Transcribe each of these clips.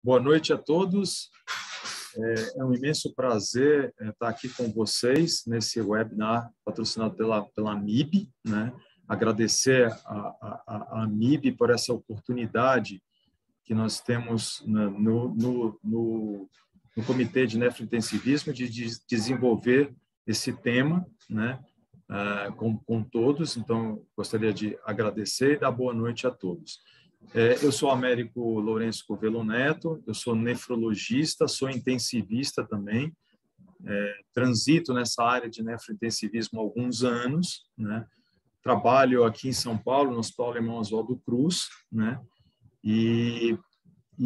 Boa noite a todos. É um imenso prazer estar aqui com vocês nesse webinar patrocinado pela MIB, né? Agradecer a MIB por essa oportunidade que nós temos no Comitê de Nefrointensivismo de desenvolver esse tema, né? Com todos. Então, gostaria de agradecer e dar boa noite a todos. Eu sou Américo Lourenço Covello Neto, eu sou nefrologista, sou intensivista também, transito nessa área de nefrointensivismo há alguns anos, né? Trabalho aqui em São Paulo, no Hospital Alemão Oswaldo Cruz, né? E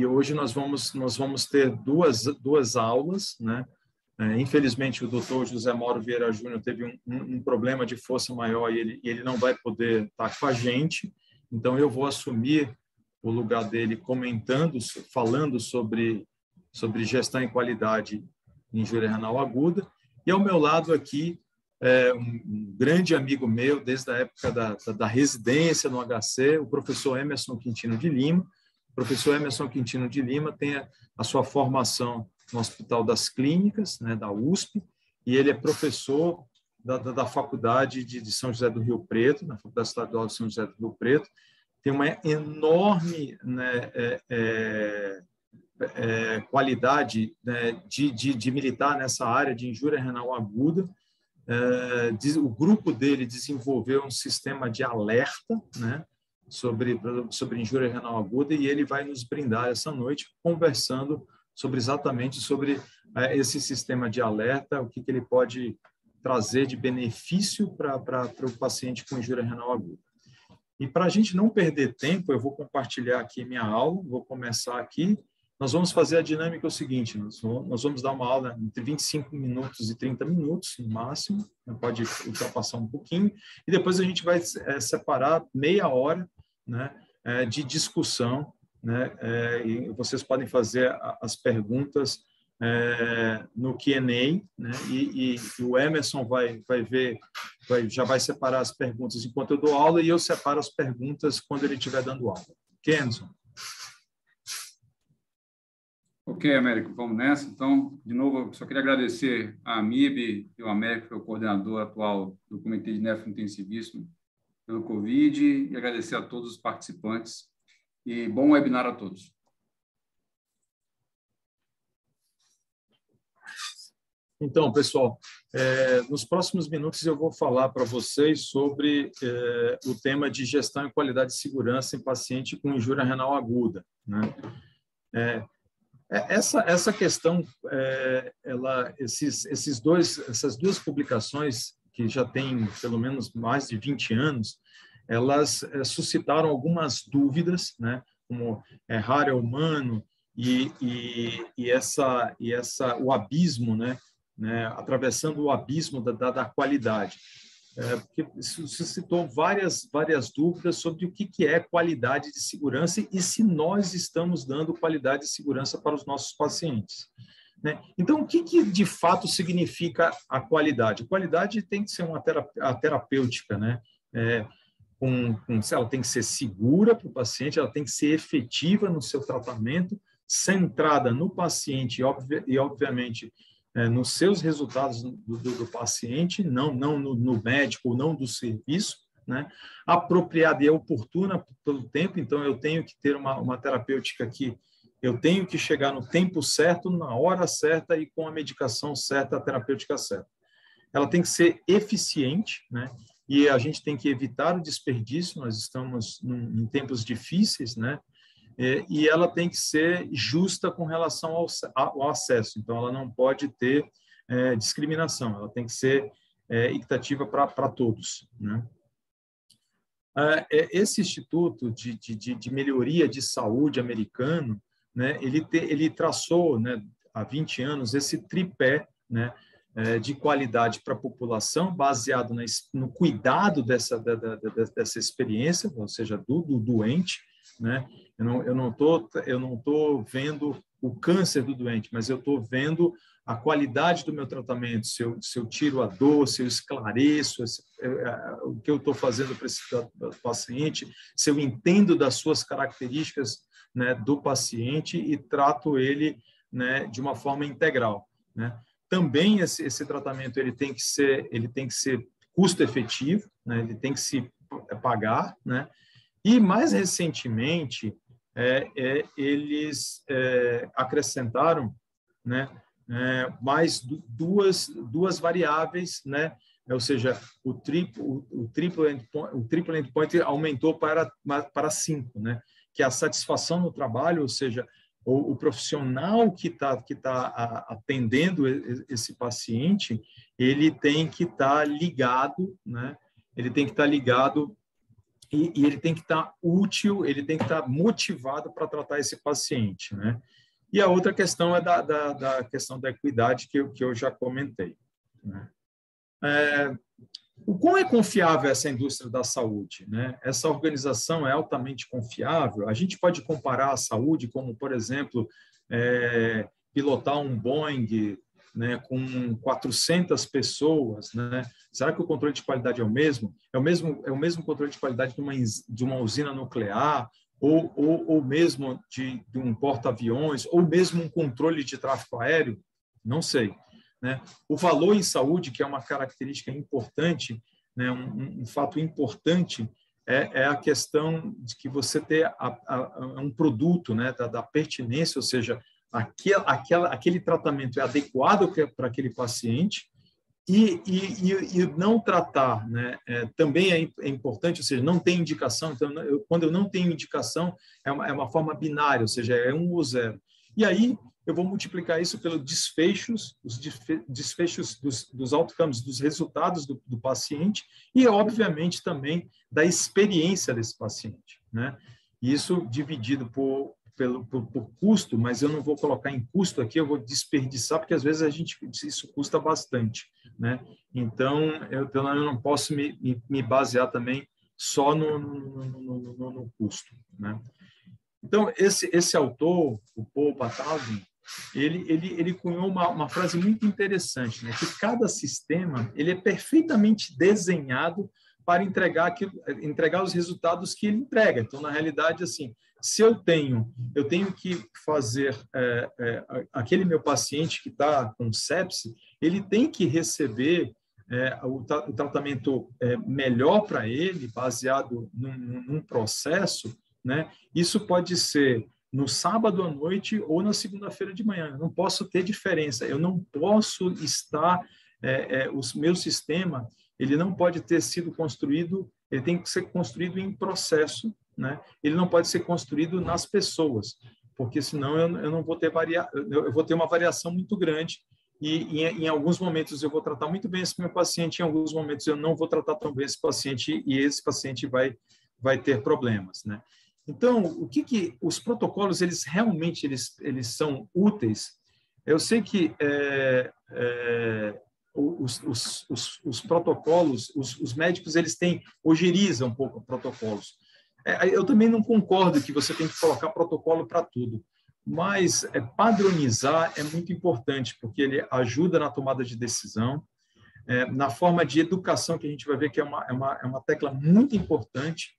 hoje nós vamos ter duas aulas, né? Infelizmente, o doutor José Mauro Vieira Júnior teve um problema de força maior e ele não vai poder estar com a gente, então eu vou assumir o lugar dele falando sobre gestão e qualidade em injúria renal aguda. E ao meu lado aqui, um grande amigo meu, desde a época da residência no HC, o professor Emerson Quintino de Lima. O professor Emerson Quintino de Lima tem a sua formação no Hospital das Clínicas, né, da USP, e ele é professor da Faculdade de São José do Rio Preto, na Faculdade Estadual de São José do Rio Preto. Tem uma enorme, né, qualidade, né, de militar nessa área de injúria renal aguda. O grupo dele desenvolveu um sistema de alerta, né, sobre injúria renal aguda, e ele vai nos brindar essa noite conversando exatamente sobre esse sistema de alerta, o que ele pode trazer de benefício para o paciente com injúria renal aguda. E para a gente não perder tempo, eu vou compartilhar aqui minha aula, vou começar aqui. Nós vamos fazer a dinâmica o seguinte, nós vamos dar uma aula entre 25 minutos e 30 minutos, no máximo, pode ultrapassar um pouquinho, e depois a gente vai separar meia hora, né, de discussão, né, e vocês podem fazer as perguntas no Q&A, né, e o Emerson já vai separar as perguntas enquanto eu dou aula, e eu separo as perguntas quando ele estiver dando aula. Ok, Emerson? Ok, Américo, vamos nessa. Então, de novo, eu só queria agradecer a MIB e o Américo, que é o coordenador atual do Comitê de Nefrointensivismo pelo Covid, e agradecer a todos os participantes. E bom webinar a todos. Então, pessoal, nos próximos minutos eu vou falar para vocês sobre o tema de gestão e qualidade de segurança em paciente com injúria renal aguda, né? Essa questão, essas duas publicações, que já têm pelo menos mais de 20 anos, elas suscitaram algumas dúvidas, né? Como raro humano o abismo, né? Atravessando o abismo da qualidade. Porque suscitou várias dúvidas sobre o que é qualidade de segurança e se nós estamos dando qualidade de segurança para os nossos pacientes, né? Então, o que de fato significa a qualidade? A qualidade tem que ser a terapêutica, né? Ela tem que ser segura para o paciente, ela tem que ser efetiva no seu tratamento, centrada no paciente e obviamente, nos seus resultados do paciente, não no médico, não do serviço, né? Apropriada e oportuna pelo tempo. Então, eu tenho que ter uma terapêutica que eu tenho que chegar no tempo certo, na hora certa e com a medicação certa, a terapêutica certa. Ela tem que ser eficiente, né? E a gente tem que evitar o desperdício. Nós estamos em tempos difíceis, né? E ela tem que ser justa com relação ao acesso. Então, ela não pode ter discriminação, ela tem que ser equitativa para todos, né? Esse Instituto de Melhoria de Saúde americano, né, ele traçou, né, há 20 anos esse tripé, né, de qualidade para a população, baseado no cuidado dessa experiência, ou seja, do doente, né? Eu não tô vendo o câncer do doente, mas eu estou vendo a qualidade do meu tratamento, se eu tiro a dor, se eu esclareço o que eu estou fazendo para esse paciente, se eu entendo das suas características né, do paciente e trato ele, né, de uma forma integral, né? Também esse tratamento ele tem que ser custo efetivo, né? Ele tem que se pagar, né? E mais recentemente eles acrescentaram, né, mais duas variáveis, né? Ou seja, o triple endpoint aumentou para 5, né? Que é a satisfação no trabalho, ou seja, o profissional que tá atendendo esse paciente, ele tem que estar ligado, né? Ele tem que estar ligado e ele tem que estar útil, ele tem que estar motivado para tratar esse paciente, né? E a outra questão é da questão da equidade que eu já comentei, né? O quão é confiável essa indústria da saúde, né? Essa organização é altamente confiável? A gente pode comparar a saúde como, por exemplo, pilotar um Boeing, né, com 400 pessoas, né? Será que o controle de qualidade é o mesmo? É o mesmo controle de qualidade de uma usina nuclear, ou mesmo de um porta-aviões, ou mesmo um controle de tráfego aéreo? Não sei, né? O valor em saúde, que é uma característica importante, né, um fato importante, é a questão de que você ter um produto, né, da pertinência, ou seja, aquele tratamento é adequado para aquele paciente e não tratar, né, também é importante, ou seja, não tem indicação. Então, quando eu não tenho indicação, é uma forma binária, ou seja, é 1 ou 0. E aí eu vou multiplicar isso pelos desfechos, os desfechos dos outcomes, dos resultados do paciente e, obviamente, também da experiência desse paciente, né? Isso dividido por custo, mas eu não vou colocar em custo aqui, eu vou desperdiçar, porque às vezes isso custa bastante, né? Então, eu não posso me basear também só no custo, né? Então, esse autor, o Paul Bataille, ele cunhou uma frase muito interessante, né? Que cada sistema ele é perfeitamente desenhado para entregar os resultados que ele entrega. Então, na realidade, assim, se eu tenho que fazer aquele meu paciente que está com sepse, ele tem que receber o tratamento melhor para ele, baseado num processo, né? Isso pode ser no sábado à noite ou na segunda-feira de manhã. Eu não posso ter diferença. Eu não posso estar... o meu sistema ele não pode ter sido construído, ele tem que ser construído em processo, né? Ele não pode ser construído nas pessoas, porque senão eu não vou ter eu vou ter uma variação muito grande e em alguns momentos eu vou tratar muito bem esse meu paciente, em alguns momentos eu não vou tratar tão bem esse paciente e esse paciente vai ter problemas, né? Então, o que os protocolos eles realmente eles são úteis? Eu sei que os protocolos, os médicos eles ogerizam um pouco protocolos. Eu também não concordo que você tem que colocar protocolo para tudo, mas padronizar é muito importante, porque ele ajuda na tomada de decisão, na forma de educação, que a gente vai ver que é uma tecla muito importante,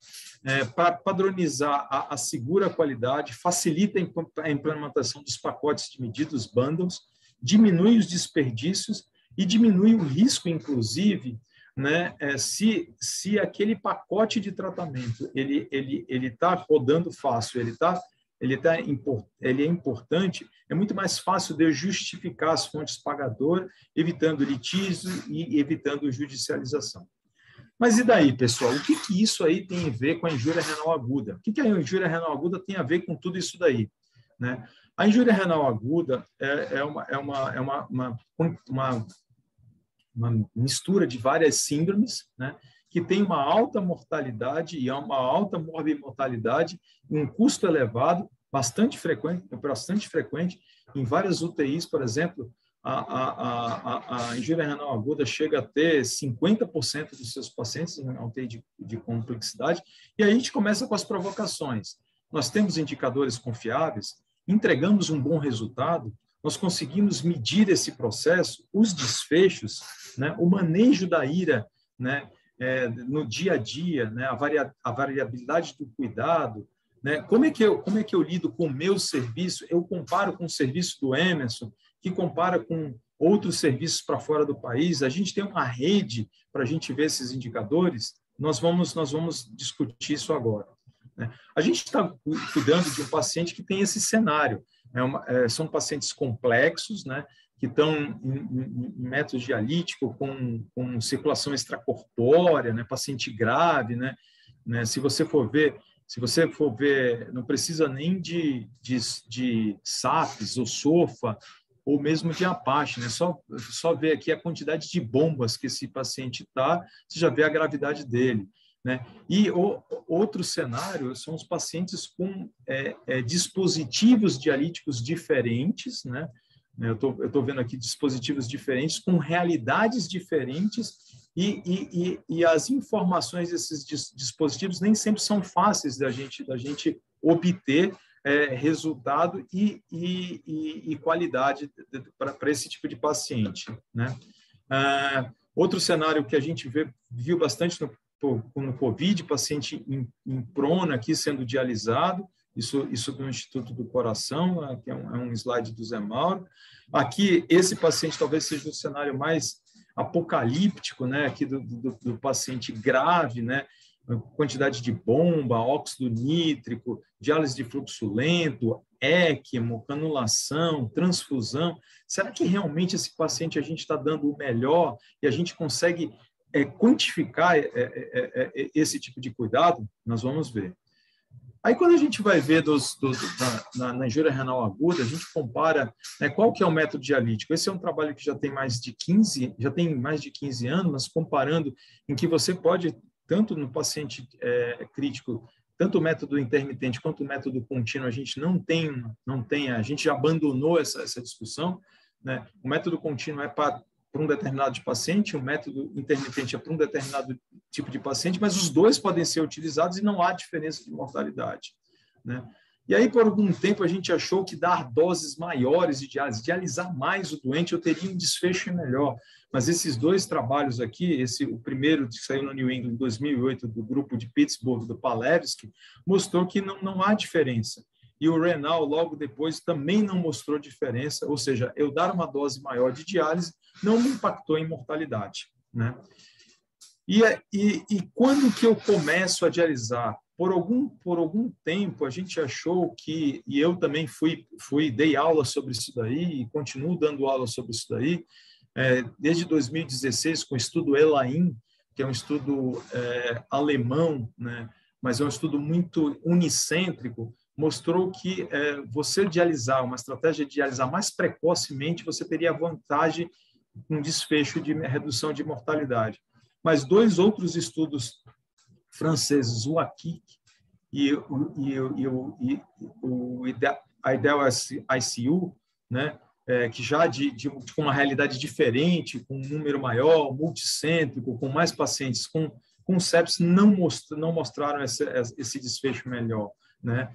para padronizar assegura a qualidade, facilita a implementação dos pacotes de medidas, bundles, diminui os desperdícios e diminui o risco, inclusive, né, se aquele pacote de tratamento ele está rodando fácil, ele é importante, é muito mais fácil de eu justificar as fontes pagadoras, evitando litígio e evitando judicialização. Mas e daí, pessoal? O que isso aí tem a ver com a injúria renal aguda? O que a injúria renal aguda tem a ver com tudo isso daí, né? A injúria renal aguda é uma mistura de várias síndromes, né, que tem uma alta mortalidade e uma alta morbimortalidade, um custo elevado, bastante frequente em várias UTIs, por exemplo, a injúria renal aguda chega a ter 50% dos seus pacientes em UTI de complexidade, e aí a gente começa com as provocações. Nós temos indicadores confiáveis, entregamos um bom resultado, nós conseguimos medir esse processo, os desfechos, né, o manejo da ira, né, no dia a dia, né, a variabilidade do cuidado, né? Como é que eu lido com o meu serviço? Eu comparo com o serviço do Emerson, que compara com outros serviços para fora do país. A gente tem uma rede para a gente ver esses indicadores. Nós vamos discutir isso agora, né? A gente está cuidando de um paciente que tem esse cenário. São pacientes complexos, né, que estão em método dialítico com circulação extracorpórea, né, paciente grave, né, se você for ver, não precisa nem de SAPS ou SOFA ou mesmo de Apache, né? Só ver aqui a quantidade de bombas que esse paciente está, você já vê a gravidade dele, né? E outro cenário são os pacientes com dispositivos dialíticos diferentes, né? Eu estou vendo aqui dispositivos diferentes, com realidades diferentes, e as informações desses dispositivos nem sempre são fáceis da gente obter resultado e qualidade para esse tipo de paciente, né? Outro cenário que a gente viu bastante no COVID, paciente em prona aqui sendo dialisado, isso do Instituto do Coração, que é um slide do Zé Mauro. Aqui, esse paciente talvez seja o cenário mais apocalíptico, né, aqui do paciente grave, né, quantidade de bomba, óxido nítrico, diálise de fluxo lento, ECMO, canulação, transfusão. Será que realmente esse paciente a gente está dando o melhor e a gente consegue quantificar esse tipo de cuidado? Nós vamos ver. Aí, quando a gente vai ver na injúria renal aguda, a gente compara, né, qual que é o método dialítico. Esse é um trabalho que já tem mais de 15 anos, mas comparando em que você pode, tanto no paciente crítico, tanto o método intermitente quanto o método contínuo, a gente a gente já abandonou essa discussão, né? O método contínuo é para um determinado paciente, o método intermitente é para um determinado tipo de paciente, mas os dois podem ser utilizados e não há diferença de mortalidade, né? E aí, por algum tempo, a gente achou que dar doses maiores de diálise, dialisar mais o doente, eu teria um desfecho melhor. Mas esses dois trabalhos aqui, o primeiro que saiu no New England em 2008, do grupo de Pittsburgh, do Palevsky, mostrou que não há diferença. E o Renal, logo depois, também não mostrou diferença, ou seja, eu dar uma dose maior de diálise não me impactou em mortalidade, né? E quando que eu começo a dialisar? Por algum tempo, a gente achou que, e eu também dei aula sobre isso daí, e continuo dando aula sobre isso daí, desde 2016, com o estudo ELAIM, que é um estudo alemão, né? Mas é um estudo muito unicêntrico, mostrou que você dialisar, uma estratégia de dialisar mais precocemente, você teria vantagem com desfecho de redução de mortalidade. Mas dois outros estudos franceses, o AKIC e o IDEL-ICU, né, que já com uma realidade diferente, com um número maior, multicêntrico, com mais pacientes com sepsis, não mostraram esse desfecho melhor, né?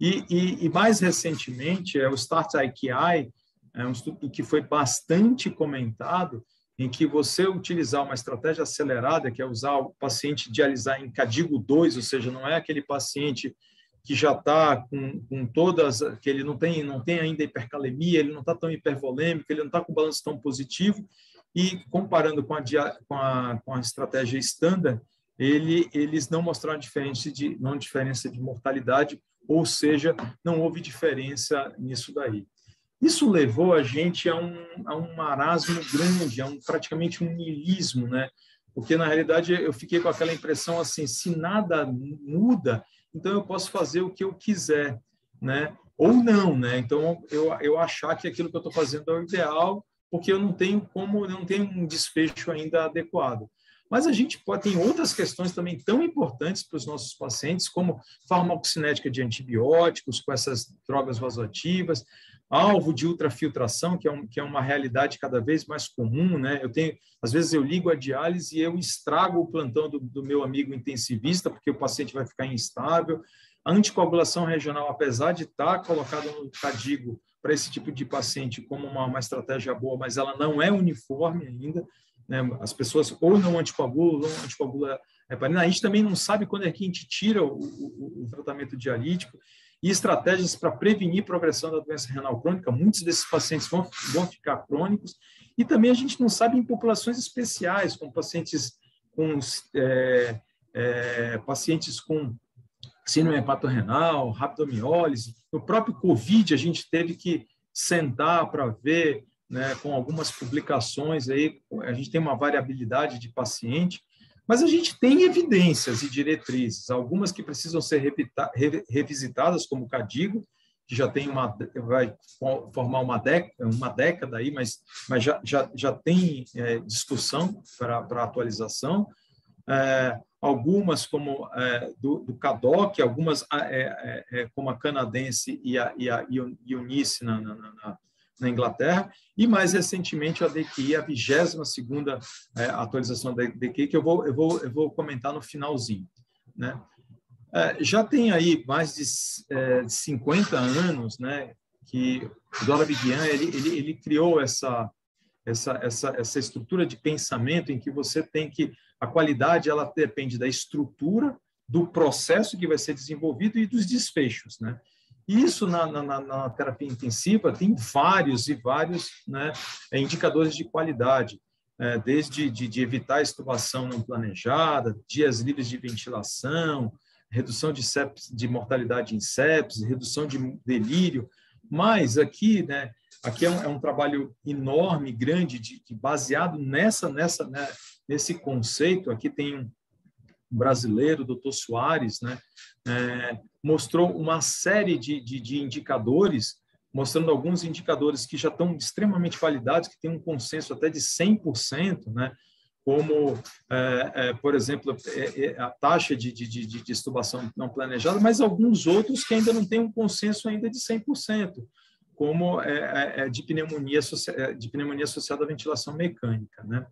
E mais recentemente, o START-IKI, é um estudo que foi bastante comentado, em que você utilizar uma estratégia acelerada, que é usar o paciente dialisar em CADIGO 2, ou seja, não é aquele paciente que já está com todas, que ele não tem ainda hipercalemia, ele não está tão hipervolêmico, ele não está com balanço tão positivo, e comparando com a estratégia standard, eles não mostraram diferença de mortalidade, ou seja, não houve diferença nisso daí. Isso levou a gente a um marasmo grande, praticamente um niilismo, né? Porque, na realidade, eu fiquei com aquela impressão assim, se nada muda, então eu posso fazer o que eu quiser, né? Ou não, né? Então, eu achar que aquilo que eu estou fazendo é o ideal, porque eu não tenho um desfecho ainda adequado. Mas a gente tem outras questões também tão importantes para os nossos pacientes, como farmacocinética de antibióticos, com essas drogas vasoativas, alvo de ultrafiltração, que é uma realidade cada vez mais comum, né? Às vezes eu ligo a diálise e eu estrago o plantão do meu amigo intensivista, porque o paciente vai ficar instável. A anticoagulação regional, apesar de estar colocada no CADIGO para esse tipo de paciente como uma estratégia boa, mas ela não é uniforme ainda, né? As pessoas ou não anticoagulam, ou anticoagula heparina. A gente também não sabe quando é que a gente tira o tratamento dialítico, e estratégias para prevenir progressão da doença renal crônica. Muitos desses pacientes vão ficar crônicos, e também a gente não sabe em populações especiais, como pacientes com síndrome hepatorenal, rabdomiólise. No próprio COVID, a gente teve que sentar para ver, né, com algumas publicações, aí, a gente tem uma variabilidade de paciente, mas a gente tem evidências e diretrizes, algumas que precisam ser revisitadas, como o CADIGO, que já tem vai formar uma década aí, mas já tem discussão para atualização. Algumas como do CADOC, algumas como a canadense e a UNICE na Inglaterra, e mais recentemente a DQI, a 22ª atualização da DQI, que eu vou comentar no finalzinho, né? Já tem aí mais de 50 anos, né, que o Dora Biguian ele criou essa estrutura de pensamento em que você tem que a qualidade ela depende da estrutura, do processo que vai ser desenvolvido e dos desfechos, né? Isso na terapia intensiva tem vários, né, indicadores de qualidade, desde de evitar a extubação não planejada, dias livres de ventilação, redução de mortalidade em sepsis, redução de delírio. Mas aqui, né, aqui é um trabalho enorme, grande, baseado nesse conceito. Aqui tem um brasileiro, Dr. Soares, né, mostrou uma série de indicadores, mostrando alguns indicadores que já estão extremamente validados, que tem um consenso até de 100%, né, como, por exemplo, a taxa de extubação não planejada, mas alguns outros que ainda não têm um consenso ainda de 100%, como de pneumonia associada à ventilação mecânica, né?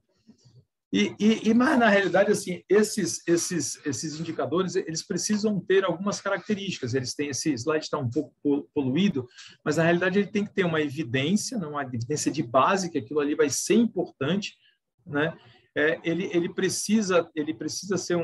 Mas, na realidade, assim, esses indicadores, eles precisam ter algumas características. Esse slide está um pouco poluído, mas, na realidade, ele tem que ter uma evidência, uma evidência de base, que aquilo ali vai ser importante, né? Ele precisa ser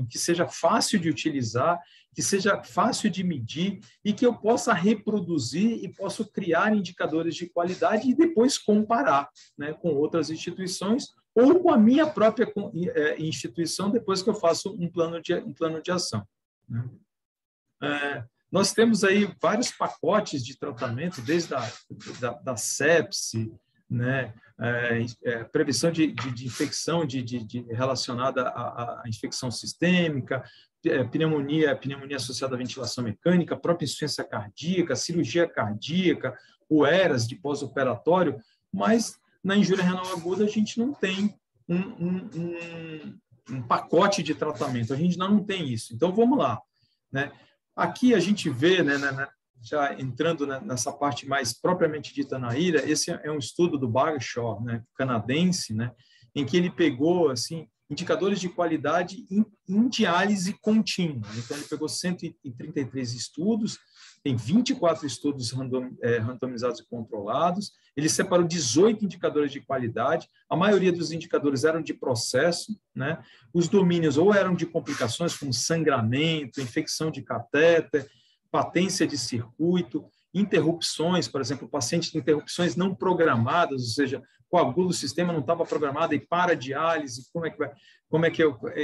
que seja fácil de utilizar, que seja fácil de medir e que eu possa reproduzir e possa criar indicadores de qualidade e depois comparar, né, com outras instituições ou com a minha própria instituição depois que eu faço um plano de ação, né? Nós temos aí vários pacotes de tratamento, desde da sepse, né, prevenção de infecção relacionada à infecção sistêmica, pneumonia associada à ventilação mecânica, própria insuficiência cardíaca, cirurgia cardíaca, o ERAS de pós-operatório, mas na injúria renal aguda a gente não tem um pacote de tratamento, a gente não tem isso. Então, vamos lá, né? Aqui a gente vê, né, já entrando nessa parte mais propriamente dita na IRA, esse é um estudo do Bagshaw, né, canadense, né, em que ele pegou assim, indicadores de qualidade em diálise contínua. Então, ele pegou 133 estudos, tem 24 estudos randomizados e controlados, ele separou 18 indicadores de qualidade, a maioria dos indicadores eram de processo, né? Os domínios ou eram de complicações como sangramento, infecção de catéter, patência de circuito, interrupções, por exemplo, paciente de interrupções não programadas, ou seja, coagula o sistema não estava programado e para a diálise,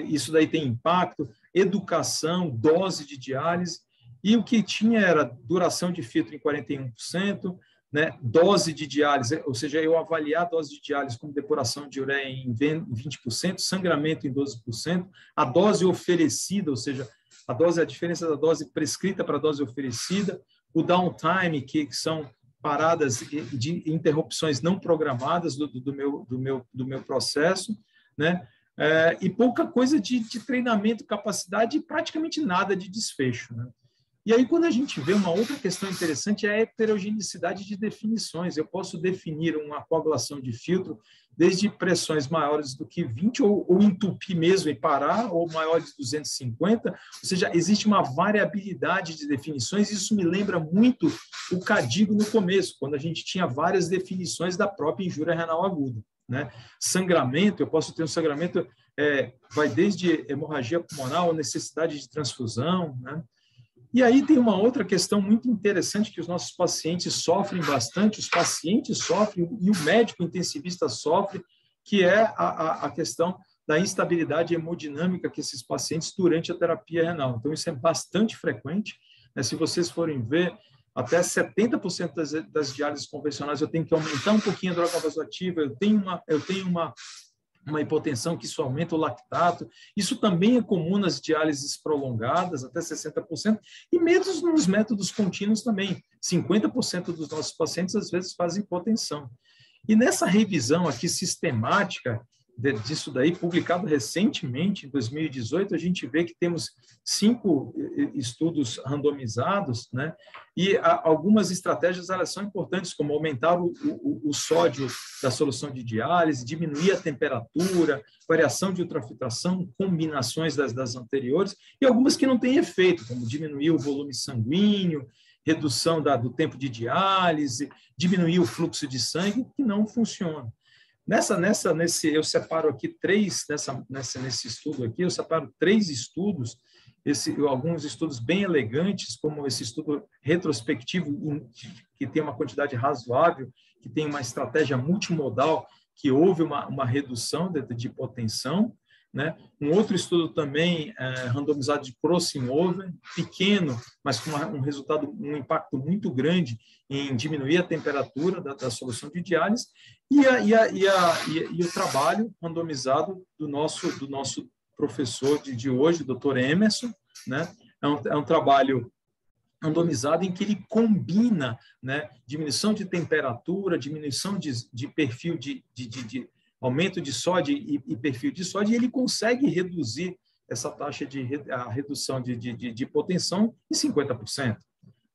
isso daí tem impacto, educação, dose de diálise, e o que tinha era duração de filtro em 41%, né, dose de diálise, ou seja, eu avaliar a dose de diálise como depuração de ureia em 20%, sangramento em 12%, a dose oferecida, ou seja, a diferença da dose prescrita para a dose oferecida, o downtime, que são paradas de interrupções não programadas do meu processo, né? E pouca coisa de treinamento, capacidade e praticamente nada de desfecho, né? E aí, quando a gente vê uma outra questão interessante, é a heterogeneidade de definições. Eu posso definir uma coagulação de filtro desde pressões maiores do que 20, ou entupir mesmo e parar, ou maior de 250, ou seja, existe uma variabilidade de definições. Isso me lembra muito o CADIGO no começo, quando a gente tinha várias definições da própria injúria renal aguda, né? Sangramento, eu posso ter um sangramento vai desde hemorragia pulmonar, necessidade de transfusão, né? E aí tem uma outra questão muito interessante que os nossos pacientes sofrem bastante, os pacientes sofrem e o médico intensivista sofre, que é a questão da instabilidade hemodinâmica que esses pacientes durante a terapia renal. Então, isso é bastante frequente, né? Se vocês forem ver, até 70% das diálises convencionais eu tenho que aumentar um pouquinho a droga vasoativa, eu tenho uma hipotensão que isso aumenta o lactato. Isso também é comum nas diálises prolongadas, até 60%, e mesmo nos métodos contínuos também. 50% dos nossos pacientes, às vezes, fazem hipotensão. E nessa revisão aqui sistemática disso daí, publicado recentemente, em 2018, a gente vê que temos 5 estudos randomizados, né? E algumas estratégias elas são importantes, como aumentar o sódio da solução de diálise, diminuir a temperatura, variação de ultrafiltração, combinações das anteriores, e algumas que não têm efeito, como diminuir o volume sanguíneo, redução do tempo de diálise, diminuir o fluxo de sangue, que não funciona. Eu separo aqui 3, nesse estudo aqui, eu separo 3 estudos, alguns estudos bem elegantes, como esse estudo retrospectivo, que tem uma quantidade razoável, que tem uma estratégia multimodal, que houve uma redução de hipotensão, né? Um outro estudo também randomizado de crossover, pequeno, mas com um impacto muito grande em diminuir a temperatura da solução de diálise, e o trabalho randomizado do nosso professor de hoje, Dr. Emerson, né? É um trabalho randomizado em que ele combina, né, diminuição de temperatura, diminuição de perfil de aumento de sódio e perfil de sódio, e ele consegue reduzir essa taxa a redução de hipotensão em 50%.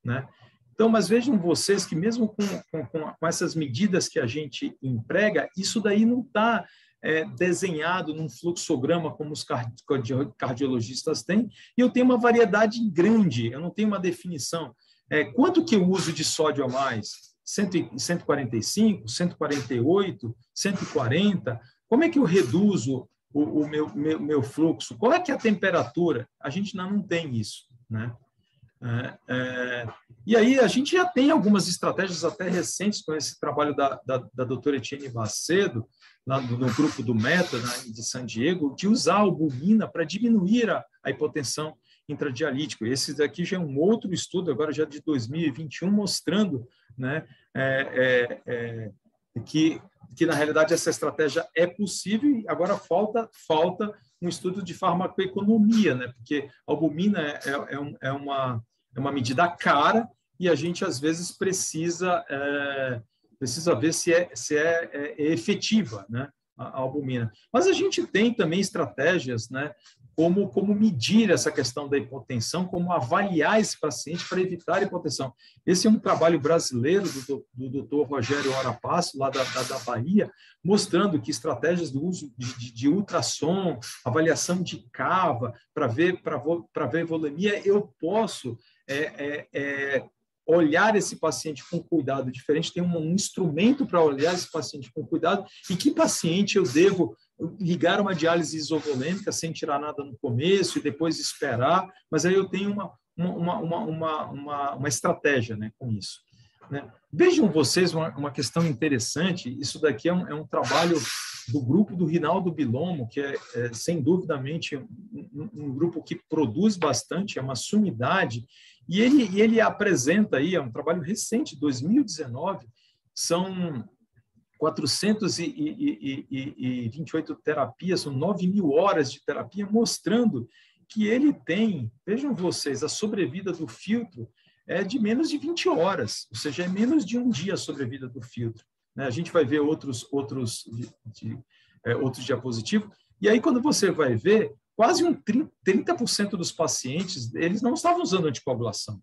Né? Então, mas vejam vocês que mesmo com essas medidas que a gente emprega, isso daí não está desenhado num fluxograma como os cardiologistas têm, e eu tenho uma variedade grande, eu não tenho uma definição. Quanto que eu uso de sódio a mais? 145, 148, 140? Como é que eu reduzo o meu fluxo? Qual é que é a temperatura? A gente ainda não tem isso, né? E aí a gente já tem algumas estratégias até recentes com esse trabalho da doutora Etienne Macedo, lá no grupo do Meta, de San Diego, de usar a albumina para diminuir a hipotensão intradialítica. Esse daqui já é um outro estudo, agora já de 2021, mostrando, né, que na realidade essa estratégia é possível, e agora falta um estudo de farmacoeconomia, né, porque a albumina é uma medida cara e a gente às vezes precisa ver se é efetiva, né, a albumina. Mas a gente tem também estratégias, né, como medir essa questão da hipotensão, como avaliar esse paciente para evitar a hipotensão. Esse é um trabalho brasileiro do Dr. Rogério Orapasso, lá da Bahia, mostrando que estratégias do uso de ultrassom, avaliação de cava, para ver volemia, eu posso olhar esse paciente com cuidado diferente, tem um instrumento para olhar esse paciente com cuidado, e que paciente eu devo ligar uma diálise isovolêmica sem tirar nada no começo e depois esperar, mas aí eu tenho uma estratégia, né, com isso. Né? Vejam vocês uma questão interessante, isso daqui é um trabalho do grupo do Rinaldo Bilomo, que sem duvidamente um grupo que produz bastante, é uma sumidade, e ele apresenta aí, é um trabalho recente, 2019, são 428 terapias, são 9.000 horas de terapia, mostrando que ele tem, vejam vocês, a sobrevida do filtro é de menos de 20 horas, ou seja, é menos de um dia a sobrevida do filtro. Né? A gente vai ver outros diapositivos, e aí quando você vai ver, quase 30% dos pacientes, eles não estavam usando anticoagulação.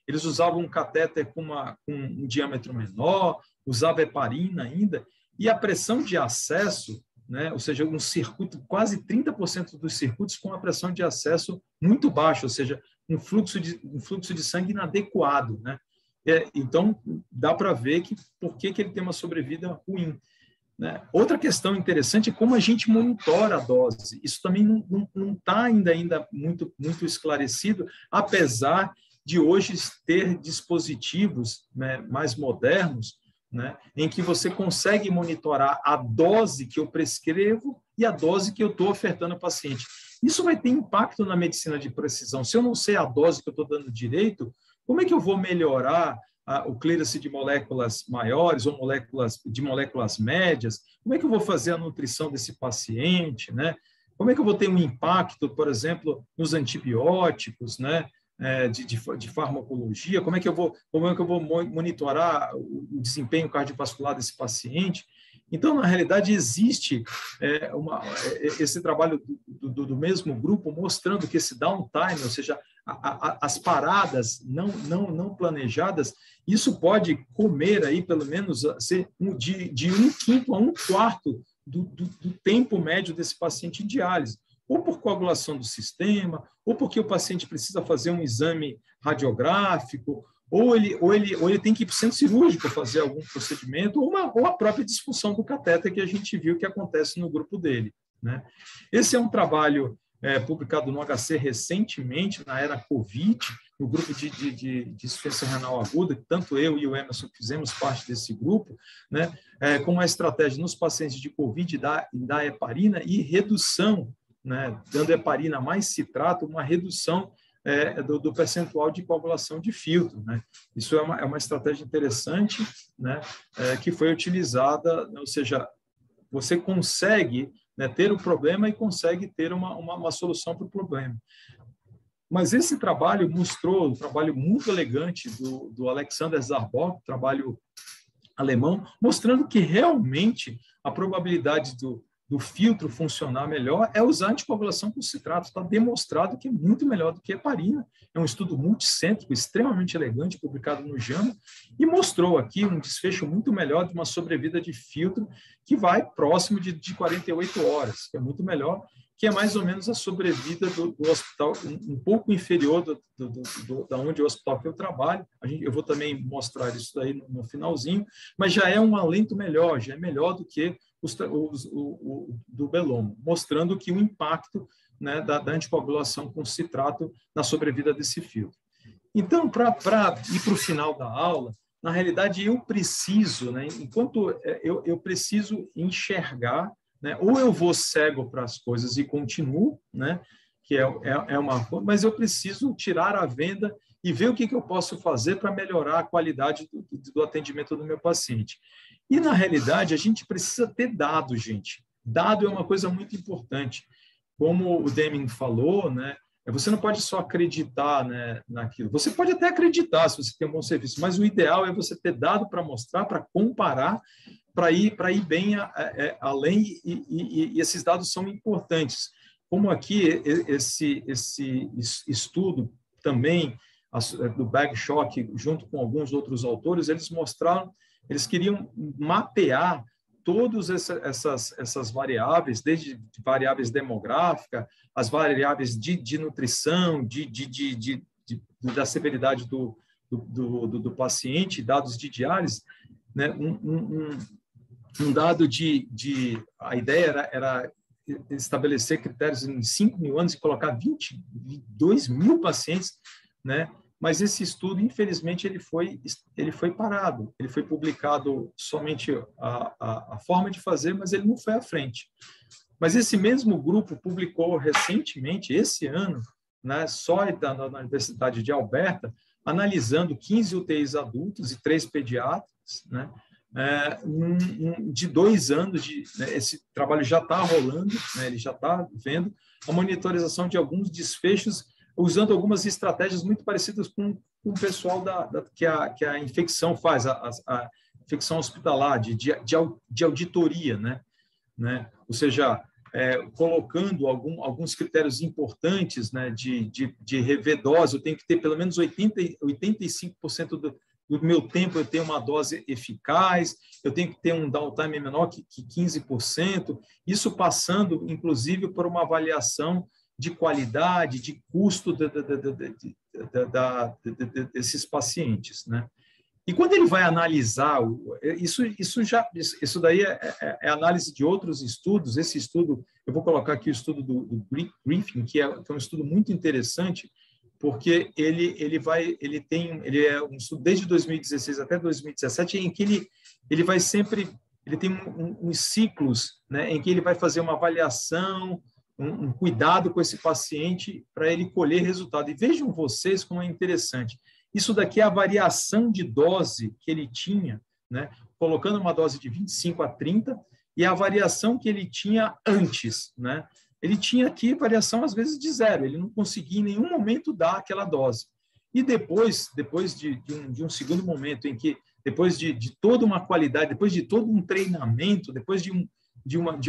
Eles usavam um catéter com um diâmetro menor, usava heparina ainda, e a pressão de acesso, né, ou seja, um circuito, quase 30% dos circuitos com a pressão de acesso muito baixa, ou seja, um fluxo de sangue inadequado. Né? Então, dá para ver por que ele tem uma sobrevida ruim. né? Outra questão interessante é como a gente monitora a dose. Isso também não está ainda muito esclarecido, apesar de hoje ter dispositivos, né, mais modernos, né, em que você consegue monitorar a dose que eu prescrevo e a dose que eu estou ofertando ao paciente. Isso vai ter impacto na medicina de precisão. Se eu não sei a dose que eu estou dando direito, como é que eu vou melhorar o clearance de moléculas maiores ou moléculas médias? Como é que eu vou fazer a nutrição desse paciente, né? Como é que eu vou ter um impacto, por exemplo, nos antibióticos, né? De farmacologia? Como é que eu vou monitorar o desempenho cardiovascular desse paciente? Então, na realidade, existe esse trabalho do mesmo grupo mostrando que esse downtime, ou seja, as paradas não planejadas, isso pode comer aí pelo menos ser de 1/5 a 1/4 do tempo médio desse paciente em diálise, ou por coagulação do sistema, ou porque o paciente precisa fazer um exame radiográfico, ou ele tem que ir para o centro cirúrgico fazer algum procedimento, ou a própria disfunção do catéter que a gente viu que acontece no grupo dele, né? Esse é um trabalho publicado no HC recentemente, na era COVID, no grupo de insuficiência renal aguda, que tanto eu e o Emerson fizemos parte desse grupo, né? Com uma estratégia nos pacientes de COVID da heparina e redução, né? Dando heparina mais citrato, uma redução do percentual de coagulação de filtro, né? Isso é uma estratégia interessante, né? Que foi utilizada, ou seja, você consegue, né, ter o problema e consegue ter uma solução para o problema. Mas esse trabalho mostrou um trabalho muito elegante do Alexander Zarbok, trabalho alemão, mostrando que realmente a probabilidade do filtro funcionar melhor é usar anticoagulação com citrato. Está demonstrado que é muito melhor do que heparina. É um estudo multicêntrico, extremamente elegante, publicado no JAMA, e mostrou aqui um desfecho muito melhor de uma sobrevida de filtro que vai próximo de 48 horas, que é muito melhor, que é mais ou menos a sobrevida do hospital, um pouco inferior da onde o hospital que eu trabalho. Eu vou também mostrar isso daí no finalzinho, mas já é um alento melhor, já é melhor do que do Bellomo, mostrando que o impacto, né, da anticoagulação com citrato na sobrevida desse filtro. Então, para ir para o final da aula, na realidade, eu preciso, né, eu preciso enxergar, né, ou eu vou cego para as coisas e continuo, né, que é uma coisa, mas eu preciso tirar a venda e ver o que eu posso fazer para melhorar a qualidade do atendimento do meu paciente. E, na realidade, a gente precisa ter dado, gente. Dado é uma coisa muito importante. Como o Deming falou, né, você não pode só acreditar, né, naquilo. Você pode até acreditar se você tem um bom serviço, mas o ideal é você ter dado para mostrar, para comparar, para ir bem além, e esses dados são importantes. Como aqui, esse estudo também, do Bagshot, junto com alguns outros autores, eles queriam mapear todas essas variáveis, desde variáveis demográficas, as variáveis de nutrição, da severidade do paciente, dados de diálise, né? Um dado a ideia era estabelecer critérios em 5.000 anos e colocar 22 mil pacientes, né? Mas esse estudo, infelizmente, ele foi parado. Ele foi publicado somente a forma de fazer, mas ele não foi à frente. Mas esse mesmo grupo publicou recentemente, esse ano, né, só na Universidade de Alberta, analisando 15 UTIs adultos e 3 pediatras, né, de 2 anos. Né, esse trabalho já está rolando, né, ele já está vendo a monitorização de alguns desfechos, usando algumas estratégias muito parecidas com o pessoal que a infecção faz, a infecção hospitalar, de auditoria, né? Ou seja, colocando alguns critérios importantes, né, de rever dose. Eu tenho que ter pelo menos 85% do meu tempo, eu tenho uma dose eficaz, eu tenho que ter um downtime menor que 15%, isso passando, inclusive, por uma avaliação de qualidade, de custo desses pacientes, né? E quando ele vai analisar, isso daí é análise de outros estudos. Esse estudo, eu vou colocar aqui o estudo do Griffin, que é um estudo muito interessante, porque ele é um estudo desde 2016 até 2017, em que ele vai sempre, ele tem uns ciclos, né, em que ele vai fazer uma avaliação, um cuidado com esse paciente para ele colher resultado. E vejam vocês como é interessante. Isso daqui é a variação de dose que ele tinha, né, colocando uma dose de 25 a 30, e a variação que ele tinha antes, né? Ele tinha aqui variação, às vezes, de 0. Ele não conseguia em nenhum momento dar aquela dose. E depois de um segundo momento em que, depois de toda uma qualidade, depois de todo um treinamento, depois de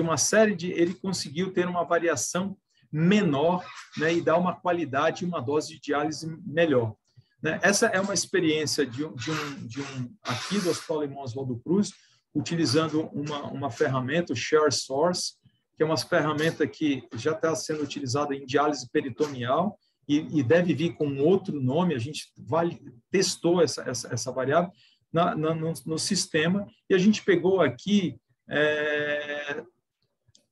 uma série ele conseguiu ter uma variação menor, né, e dar uma qualidade e uma dose de diálise melhor. Né? Essa é uma experiência aqui do Hospital Irmão Oswaldo Cruz, utilizando uma ferramenta, o Share Source, que é uma ferramenta que já está sendo utilizada em diálise peritoneal e deve vir com outro nome. A gente testou essa variável no sistema, e a gente pegou aqui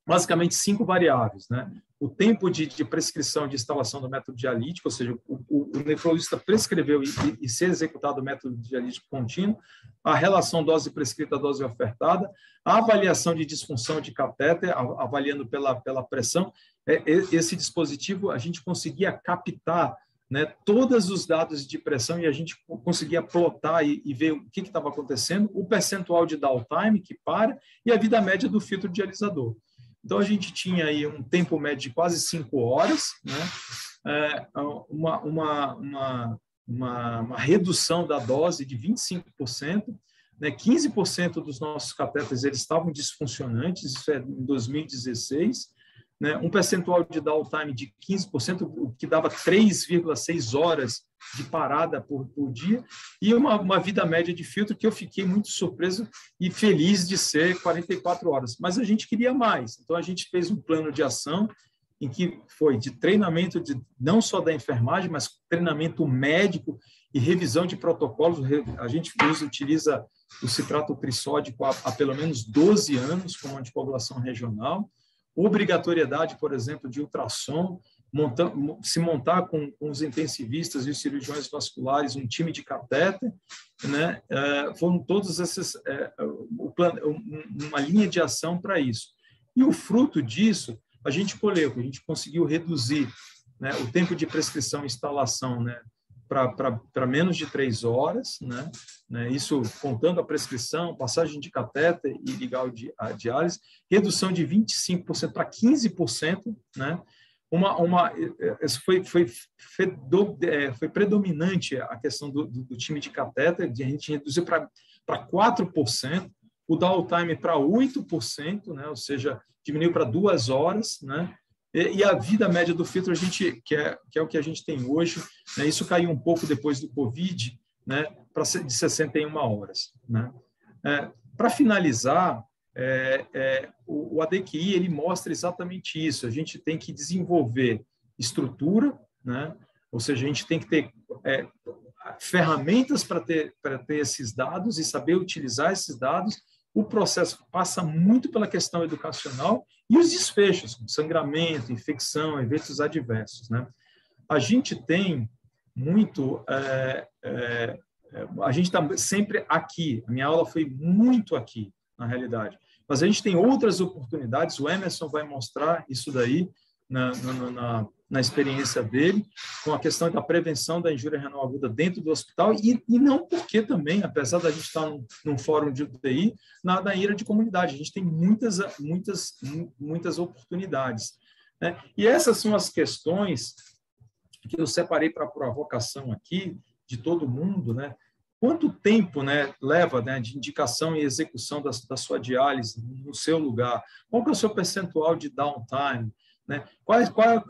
basicamente 5 variáveis, né? O tempo de prescrição de instalação do método dialítico, ou seja, o nefrologista prescreveu e ser executado o método dialítico contínuo, a relação dose prescrita, dose ofertada, a avaliação de disfunção de catéter, avaliando pela pressão. Esse dispositivo, a gente conseguia captar, né, todos os dados de pressão, e a gente conseguia plotar e ver o que estava acontecendo, o percentual de downtime que para e a vida média do filtro dialisador. Então, a gente tinha aí um tempo médio de quase 5 horas, né? Uma redução da dose de 25%, né? 15% dos nossos catéteres eles estavam disfuncionantes, isso é em 2016, né? Um percentual de downtime de 15%, o que dava 3,6 horas de parada por dia, e uma vida média de filtro que eu fiquei muito surpreso e feliz de ser 44 horas. Mas a gente queria mais, então a gente fez um plano de ação em que foi de treinamento não só da enfermagem, mas treinamento médico e revisão de protocolos. A gente utiliza o citrato trissódico há pelo menos 12 anos como anticoagulação regional, obrigatoriedade, por exemplo, de ultrassom, se montar com os intensivistas e os cirurgiões vasculares um time de catéter, né? Foram todos esses uma linha de ação para isso. E o fruto disso a gente colheu, a gente conseguiu reduzir, né, o tempo de prescrição e instalação, né, para menos de 3 horas, né? Isso contando a prescrição, passagem de catéter e ligar a diálise, redução de 25% para 15%, né? Foi predominante a questão do time de catéter, de a gente reduzir para 4%, o downtime para 8%, né? Ou seja, diminuiu para 2 horas, né? E a vida média do filtro, que é o que a gente tem hoje, né? Isso caiu um pouco depois do Covid, né? De 61 horas. Né? Para finalizar, o ADQI ele mostra exatamente isso. A gente tem que desenvolver estrutura, né? Ou seja, a gente tem que ter ferramentas para ter esses dados e saber utilizar esses dados. O processo passa muito pela questão educacional e os desfechos, como sangramento, infecção, eventos adversos. Né? A gente tem muito... a gente está sempre aqui. A minha aula foi muito aqui, na realidade. Mas a gente tem outras oportunidades. O Emerson vai mostrar isso daí na experiência dele, com a questão da prevenção da injúria renal aguda dentro do hospital, e não porque também, apesar da gente estar num fórum de UTI, na IRA de comunidade, a gente tem muitas oportunidades. Né? E essas são as questões que eu separei para a provocação aqui, de todo mundo, né? Quanto tempo, né, leva, né, de indicação e execução da sua diálise no seu lugar? Qual que é o seu percentual de downtime? Né? Qual é a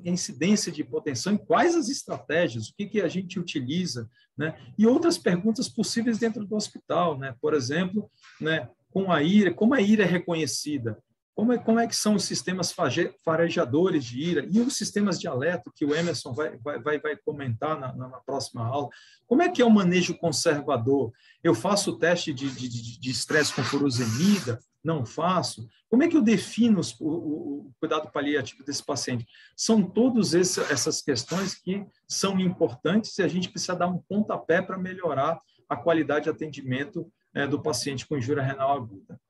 incidência de hipotensão e quais as estratégias, o que a gente utiliza, né? E outras perguntas possíveis dentro do hospital, né? Por exemplo, né, com a IRA, como a IRA é reconhecida? como é que são os sistemas farejadores de IRA e os sistemas de alerta que o Emerson vai comentar na próxima aula? Como é que é o manejo conservador? Eu faço o teste de estresse com furosemida? Não faço? Como é que eu defino o cuidado paliativo desse paciente? São todas essas questões que são importantes e a gente precisa dar um pontapé para melhorar a qualidade de atendimento do paciente com injúria renal aguda.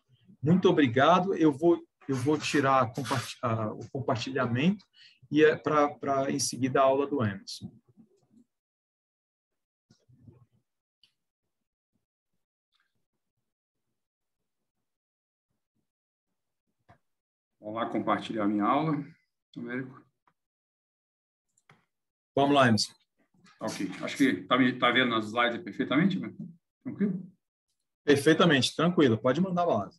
Muito obrigado. Eu vou tirar o compartilhamento e para em seguida a aula do Emerson. Vamos lá compartilhar minha aula, Américo. Vamos lá, Emerson. Ok. Acho que está vendo as slides perfeitamente, né? Tranquilo? Perfeitamente, tranquilo. Pode mandar a base.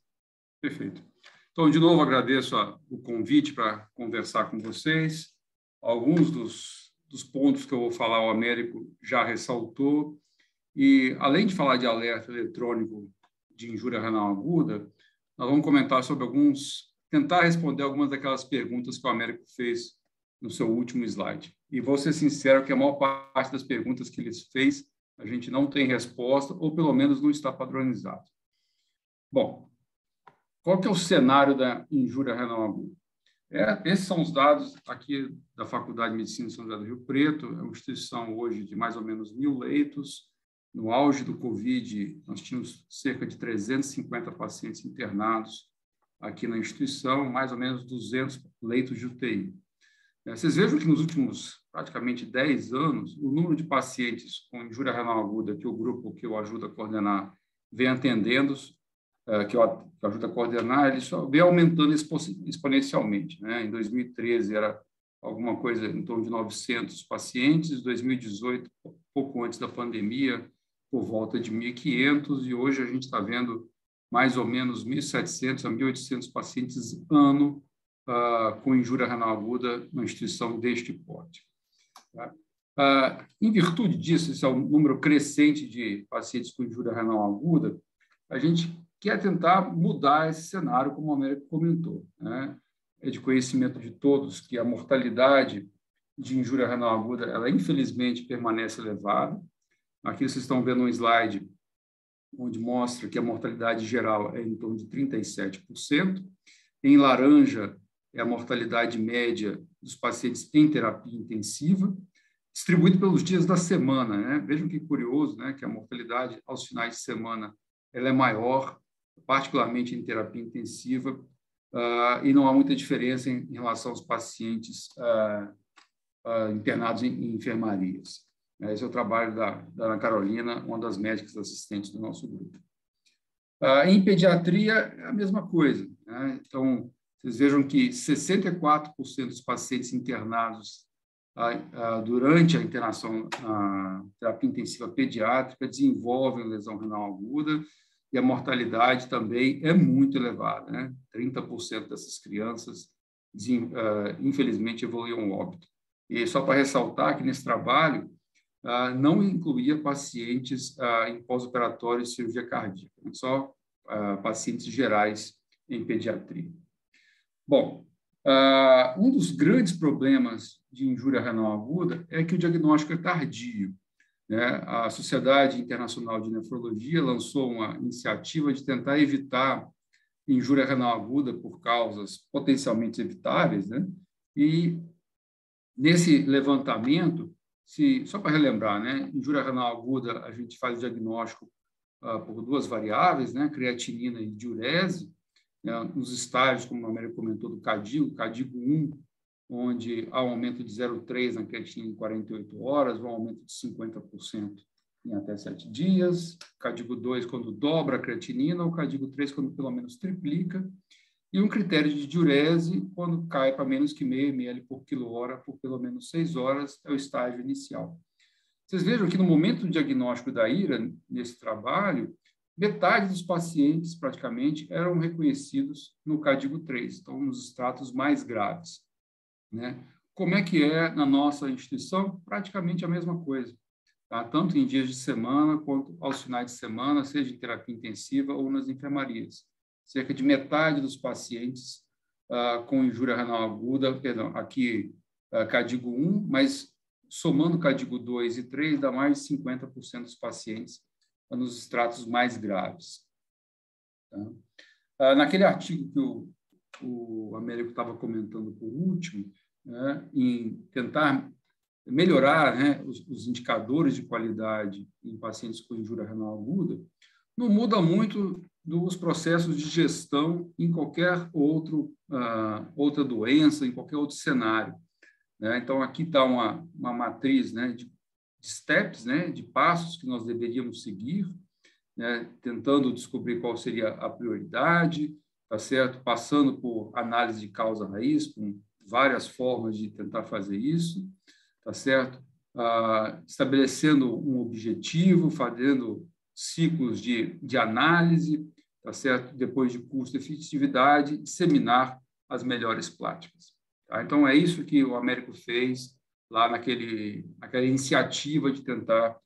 Perfeito. Então, de novo, agradeço o convite para conversar com vocês. Alguns dos pontos que eu vou falar, o Américo já ressaltou. E, além de falar de alerta eletrônico de injúria renal aguda, nós vamos comentar sobre tentar responder algumas daquelas perguntas que o Américo fez no seu último slide. E vou ser sincero que a maior parte das perguntas que ele fez, a gente não tem resposta, ou pelo menos não está padronizado. Bom, qual que é o cenário da injúria renal aguda? Esses são os dados aqui da Faculdade de Medicina de São José do Rio Preto, é uma instituição hoje de mais ou menos 1.000 leitos. No auge do Covid, nós tínhamos cerca de 350 pacientes internados aqui na instituição, mais ou menos 200 leitos de UTI. Vocês vejam que nos últimos praticamente 10 anos, o número de pacientes com injúria renal aguda que o grupo que eu ajudo a coordenar vem atendendo, que eu ajudo a coordenar, ele só vem aumentando exponencialmente. Né? Em 2013 era alguma coisa em torno de 900 pacientes, em 2018, pouco antes da pandemia, por volta de 1.500, e hoje a gente está vendo mais ou menos 1.700 a 1.800 pacientes ano com injúria renal aguda na instituição deste porte. Tá? Em virtude disso, esse é um número crescente de pacientes com injúria renal aguda, a gente quer tentar mudar esse cenário, como o Américo comentou. Né? É de conhecimento de todos que a mortalidade de injúria renal aguda, ela infelizmente permanece elevada. Aqui vocês estão vendo um slide onde mostra que a mortalidade geral é em torno de 37%. Em laranja é a mortalidade média dos pacientes em terapia intensiva, distribuído pelos dias da semana. Né? Vejam que curioso, né? Que a mortalidade aos finais de semana ela é maior, particularmente em terapia intensiva, e não há muita diferença em relação aos pacientes internados em enfermarias. Esse é o trabalho da Ana Carolina, uma das médicas assistentes do nosso grupo. Em pediatria, é a mesma coisa. Né? Então, vocês vejam que 64% dos pacientes internados durante a internação na terapia intensiva pediátrica desenvolvem lesão renal aguda, e a mortalidade também é muito elevada. Né? 30% dessas crianças, infelizmente, evoluíam ao óbito. E só para ressaltar que nesse trabalho, não incluía pacientes em pós-operatório de cirurgia cardíaca, só pacientes gerais em pediatria. Bom, um dos grandes problemas de injúria renal aguda é que o diagnóstico é tardio. Né? A Sociedade Internacional de Nefrologia lançou uma iniciativa de tentar evitar injúria renal aguda por causas potencialmente evitáveis, né? E nesse levantamento, só para relembrar, né? Injúria renal aguda, a gente faz o diagnóstico por duas variáveis, né? Creatinina e diurese, né? Nos estágios, como o Américo comentou, do CADIGO 1, onde há um aumento de 0,3 na creatinina em 48 horas, um aumento de 50% em até 7 dias, CADIGO 2 quando dobra a creatinina, o CADIGO 3 quando pelo menos triplica, e um critério de diurese quando cai para menos que 0,5 ml por quilo-hora por pelo menos 6 horas, é o estágio inicial. Vocês vejam que no momento do diagnóstico da IRA, nesse trabalho, metade dos pacientes, praticamente, eram reconhecidos no CADIGO 3, então nos estratos mais graves. Né? Como é que é na nossa instituição? Praticamente a mesma coisa, tá? Tanto em dias de semana quanto aos finais de semana, seja em terapia intensiva ou nas enfermarias. Cerca de metade dos pacientes com injúria renal aguda, perdão, aqui CADIGO 1, mas somando CADIGO 2 e 3, dá mais de 50% dos pacientes nos estratos mais graves. Tá? Naquele artigo que o Américo estava comentando por último, né, em tentar melhorar, né, os indicadores de qualidade em pacientes com injúria renal aguda, não muda muito dos processos de gestão em qualquer outra doença, em qualquer outro cenário. Né? Então, aqui está uma matriz, né, de steps, né, de passos que nós deveríamos seguir, né, tentando descobrir qual seria a prioridade, tá certo? Passando por análise de causa-raiz, com várias formas de tentar fazer isso, tá certo? Estabelecendo um objetivo, fazendo ciclos de análise, tá certo? Depois de custo-efetividade, disseminar as melhores práticas. Tá? Então, é isso que o Américo fez lá naquela iniciativa de tentar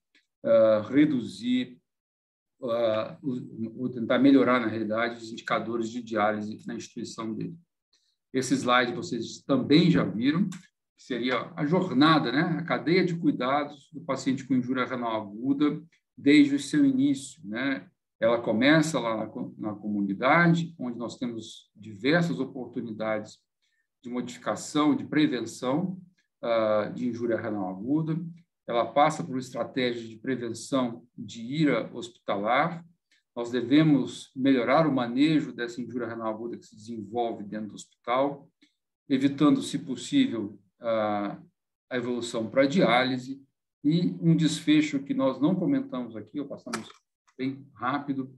reduzir, ou tentar melhorar, na realidade, os indicadores de diálise na instituição dele. Esse slide vocês também já viram, que seria a jornada, né? A cadeia de cuidados do paciente com injúria renal aguda desde o seu início, né? Ela começa lá na comunidade, onde nós temos diversas oportunidades de modificação, de prevenção de injúria renal aguda. Ela passa por estratégias de prevenção de IRA hospitalar. Nós devemos melhorar o manejo dessa injúria renal aguda que se desenvolve dentro do hospital, evitando, se possível, a evolução para a diálise, e um desfecho que nós não comentamos aqui, ou passamos bem rápido,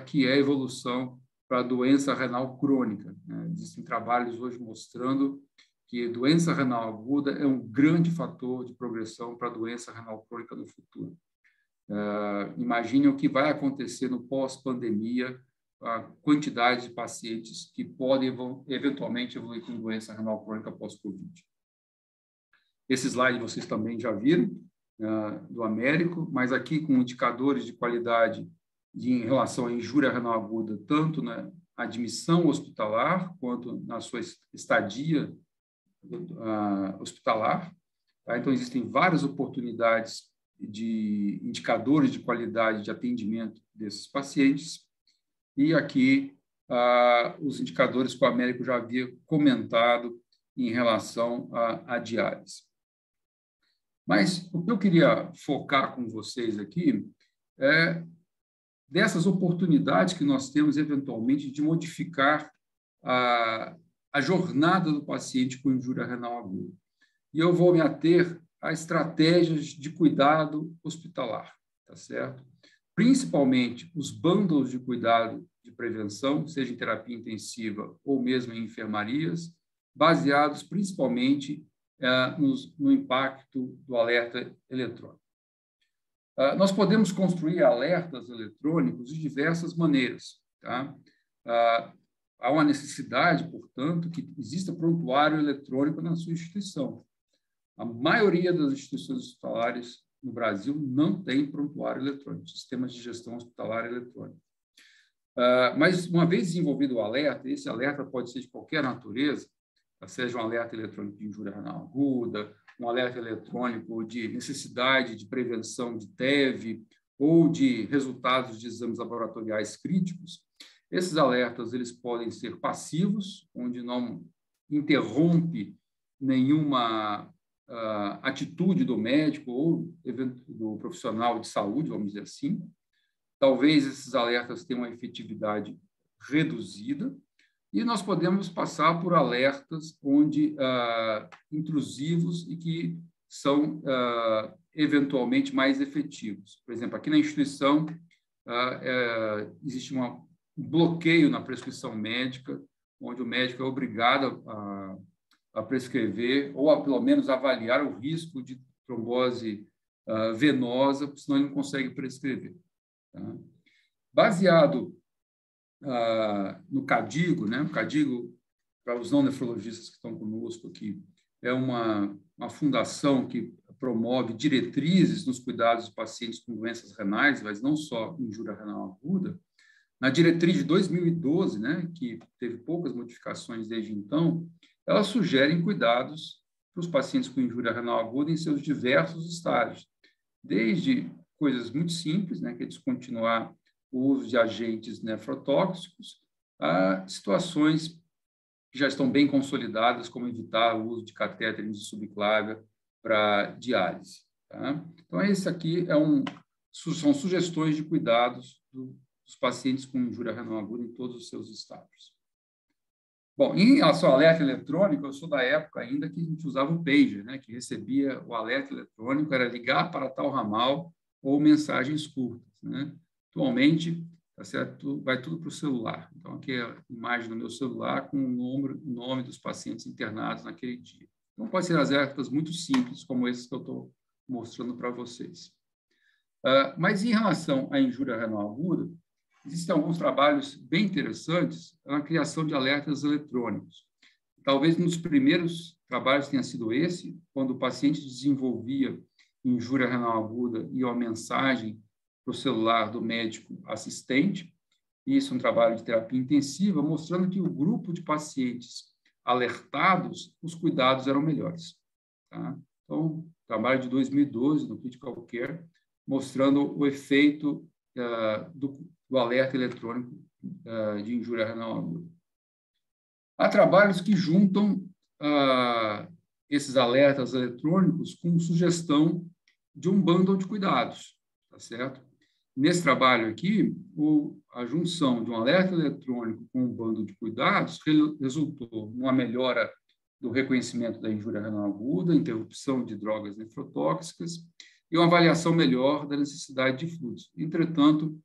que é a evolução para a doença renal crônica. Existem trabalhos hoje mostrando que doença renal aguda é um grande fator de progressão para a doença renal crônica no futuro. Imagine o que vai acontecer no pós-pandemia, a quantidade de pacientes que podem eventualmente evoluir com doença renal crônica pós-Covid. Esse slide vocês também já viram, do Américo, mas aqui com indicadores de qualidade em relação à injúria renal aguda, tanto na admissão hospitalar, quanto na sua estadia hospitalar. Tá? Então, existem várias oportunidades de indicadores de qualidade de atendimento desses pacientes. E aqui, os indicadores que o Américo já havia comentado em relação à diálise. Mas o que eu queria focar com vocês aqui é dessas oportunidades que nós temos, eventualmente, de modificar a jornada do paciente com injúria renal aguda. E eu vou me ater a estratégias de cuidado hospitalar, tá certo? Principalmente os bundles de cuidado de prevenção, seja em terapia intensiva ou mesmo em enfermarias, baseados principalmente no impacto do alerta eletrônico. Nós podemos construir alertas eletrônicos de diversas maneiras. Tá? Há uma necessidade, portanto, que exista prontuário eletrônico na sua instituição. A maioria das instituições hospitalares no Brasil não tem prontuário eletrônico, sistemas de gestão hospitalar eletrônico. Mas, uma vez desenvolvido o alerta, esse alerta pode ser de qualquer natureza, seja um alerta eletrônico de injúria renal aguda, um alerta eletrônico de necessidade de prevenção de TEV ou de resultados de exames laboratoriais críticos. Esses alertas eles podem ser passivos, onde não interrompe nenhuma atitude do médico ou do profissional de saúde, vamos dizer assim. Talvez esses alertas tenham uma efetividade reduzida, e nós podemos passar por alertas onde intrusivos e que são eventualmente mais efetivos. Por exemplo, aqui na instituição existe um bloqueio na prescrição médica, onde o médico é obrigado a prescrever ou a, pelo menos, avaliar o risco de trombose venosa, senão ele não consegue prescrever. Tá? Baseado no CADIGO, né? O CADIGO, para os não nefrologistas que estão conosco aqui, é uma fundação que promove diretrizes nos cuidados de pacientes com doenças renais, mas não só injúria renal aguda. Na diretriz de 2012, né, que teve poucas modificações desde então, ela sugere cuidados para os pacientes com injúria renal aguda em seus diversos estágios, desde coisas muito simples, né, que é descontinuar o uso de agentes nefrotóxicos, a situações que já estão bem consolidadas, como evitar o uso de catéteres de subclávia para diálise. Tá? Então, esse aqui são sugestões de cuidados dos pacientes com injúria renal aguda em todos os seus estágios. Bom, em relação ao alerta eletrônico, eu sou da época ainda que a gente usava o pager, né, que recebia o alerta eletrônico, era ligar para tal ramal ou mensagens curtas. Né? Atualmente, tá certo, vai tudo para o celular. Então, aqui é a imagem do meu celular com o nome dos pacientes internados naquele dia. Então, pode ser alertas muito simples, como esses que eu estou mostrando para vocês. Mas, em relação à injúria renal aguda, existem alguns trabalhos bem interessantes na criação de alertas eletrônicos. Talvez um dos primeiros trabalhos tenha sido esse, quando o paciente desenvolvia injúria renal aguda e uma mensagem para o celular do médico assistente. Isso é um trabalho de terapia intensiva, mostrando que o grupo de pacientes alertados, os cuidados eram melhores. Tá? Então, trabalho de 2012, no Critical Care, mostrando o efeito do alerta eletrônico de injúria renal aguda. Há trabalhos que juntam esses alertas eletrônicos com sugestão de um bundle de cuidados, tá certo? Nesse trabalho aqui, a junção de um alerta eletrônico com um bundle de cuidados resultou numa melhora do reconhecimento da injúria renal aguda, interrupção de drogas nefrotóxicas e uma avaliação melhor da necessidade de fluidos. Entretanto,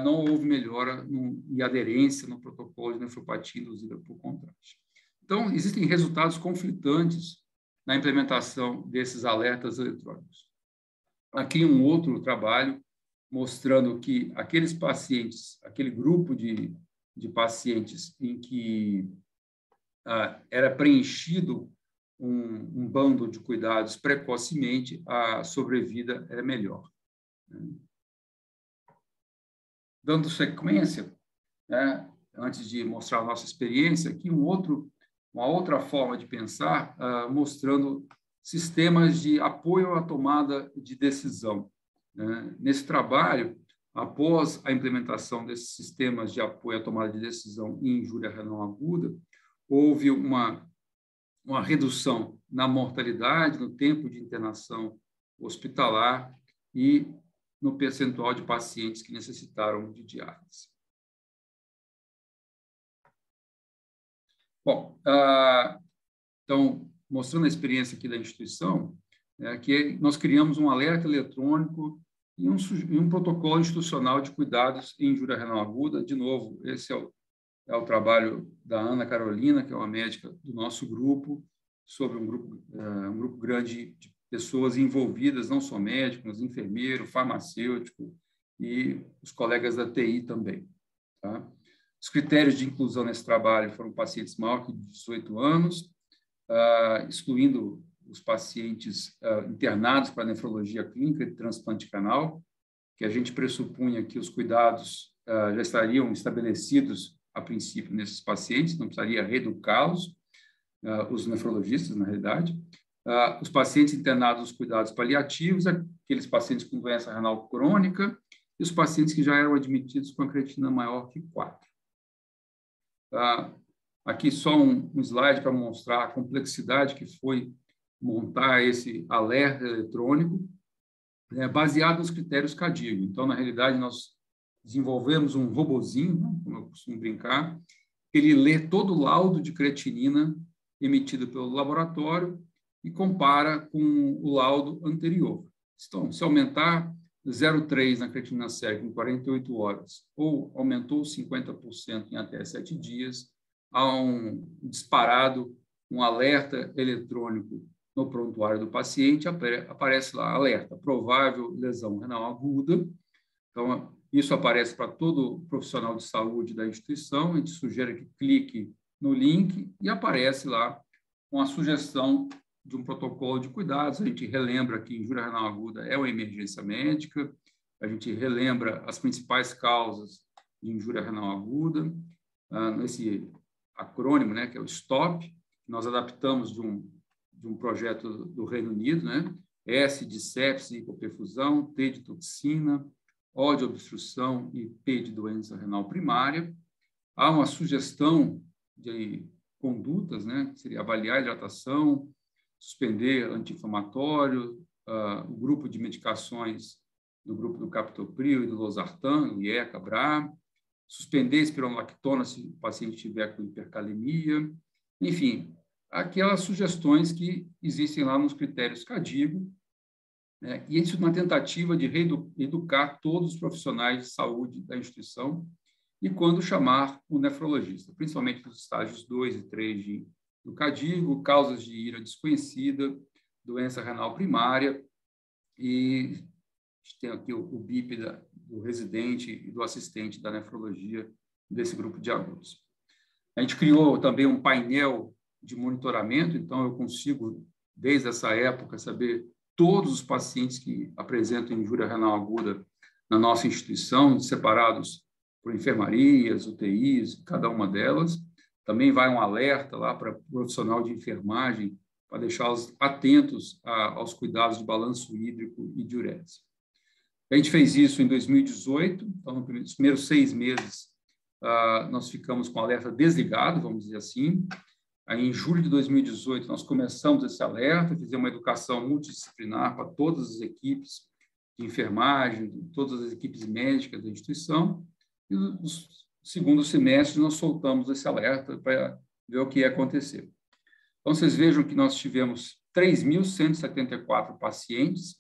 não houve melhora e aderência no protocolo de nefropatia induzida por contraste. Então, existem resultados conflitantes na implementação desses alertas eletrônicos. Aqui um outro trabalho mostrando que aqueles pacientes, aquele grupo de pacientes em que era preenchido um bando de cuidados precocemente, a sobrevida era melhor. Dando sequência, né, antes de mostrar a nossa experiência, aqui uma outra forma de pensar, mostrando sistemas de apoio à tomada de decisão. Né? Nesse trabalho, após a implementação desses sistemas de apoio à tomada de decisão em injúria renal aguda, houve uma redução na mortalidade, no tempo de internação hospitalar e no percentual de pacientes que necessitaram de diálise. Bom, então, mostrando a experiência aqui da instituição, que nós criamos um alerta eletrônico e um protocolo institucional de cuidados em injúria renal aguda. De novo, esse é o trabalho da Ana Carolina, que é uma médica do nosso grupo, sobre um grupo grande de pessoas envolvidas, não só médicos, mas enfermeiro, farmacêutico e os colegas da TI também. Tá? Os critérios de inclusão nesse trabalho foram pacientes maiores de 18 anos, excluindo os pacientes internados para nefrologia clínica e transplante canal, que a gente pressupunha que os cuidados já estariam estabelecidos a princípio nesses pacientes, não precisaria reeducá-los, os nefrologistas, na realidade. Os pacientes internados nos cuidados paliativos, aqueles pacientes com doença renal crônica e os pacientes que já eram admitidos com a creatinina maior que 4. Aqui só um slide para mostrar a complexidade que foi montar esse alerta eletrônico, baseado nos critérios CADIGO. Então, na realidade, nós desenvolvemos um robozinho, né, como eu costumo brincar, ele lê todo o laudo de creatinina emitido pelo laboratório e compara com o laudo anterior. Então, se aumentar 0,3 na creatinina sérica em 48 horas ou aumentou 50% em até 7 dias, há um disparado, um alerta eletrônico no prontuário do paciente, aparece lá, alerta, provável lesão renal aguda. Então, isso aparece para todo profissional de saúde da instituição, a gente sugere que clique no link e aparece lá uma sugestão de um protocolo de cuidados. A gente relembra que injúria renal aguda é uma emergência médica, a gente relembra as principais causas de injúria renal aguda, nesse acrônimo, né, que é o STOP, nós adaptamos de um projeto do Reino Unido, né? S de sepse e hipoperfusão, T de toxina, O de obstrução e P de doença renal primária. Há uma sugestão de condutas, né? Que seria avaliar a hidratação, suspender anti-inflamatório, o grupo de medicações do grupo do captopril e do losartan, o IECA, BRA, suspender a espironolactona se o paciente estiver com hipercalemia, enfim, aquelas sugestões que existem lá nos critérios CADIGO, né? E isso uma tentativa de reeducar todos os profissionais de saúde da instituição e quando chamar o nefrologista, principalmente nos estágios 2 e 3 do CADIGO, causas de ira desconhecida, doença renal primária, e a gente tem aqui o BIP do residente e do assistente da nefrologia desse grupo de agudos. A gente criou também um painel de monitoramento, então eu consigo, desde essa época, saber todos os pacientes que apresentam injúria renal aguda na nossa instituição, separados por enfermarias, UTIs, cada uma delas. Também vai um alerta lá para o profissional de enfermagem, para deixá-los atentos aos cuidados de balanço hídrico e diurese. A gente fez isso em 2018, então, nos primeiros 6 meses, nós ficamos com o alerta desligado, vamos dizer assim. Aí, em julho de 2018, nós começamos esse alerta, fizemos uma educação multidisciplinar para todas as equipes de enfermagem, todas as equipes médicas da instituição, e no segundo semestre nós soltamos esse alerta para ver o que ia acontecer. Então, vocês vejam que nós tivemos 3.174 pacientes,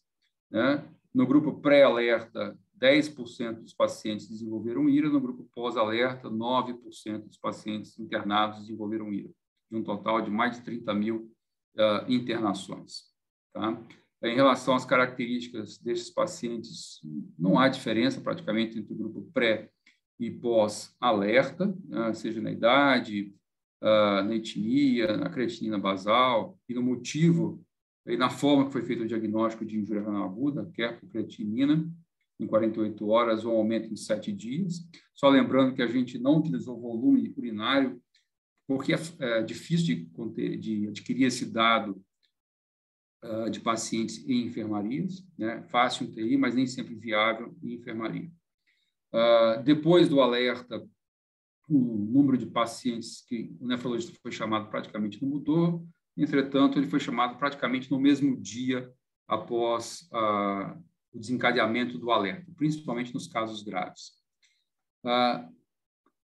né? No grupo pré-alerta, 10% dos pacientes desenvolveram ira, no grupo pós-alerta, 9% dos pacientes internados desenvolveram ira, de um total de mais de 30 mil internações. Tá? Em relação às características desses pacientes, não há diferença praticamente entre o grupo pré e pós-alerta, né? Seja na idade, na etnia, na creatinina basal e no motivo e na forma que foi feito o diagnóstico de injúria renal aguda, que é a creatinina, em 48 horas ou aumento em 7 dias. Só lembrando que a gente não utilizou volume urinário, porque é difícil de adquirir esse dado de pacientes em enfermarias, né? Fácil em UTI, mas nem sempre viável em enfermaria. Depois do alerta, o número de pacientes que o nefrologista foi chamado praticamente não mudou, entretanto, ele foi chamado praticamente no mesmo dia após o desencadeamento do alerta, principalmente nos casos graves.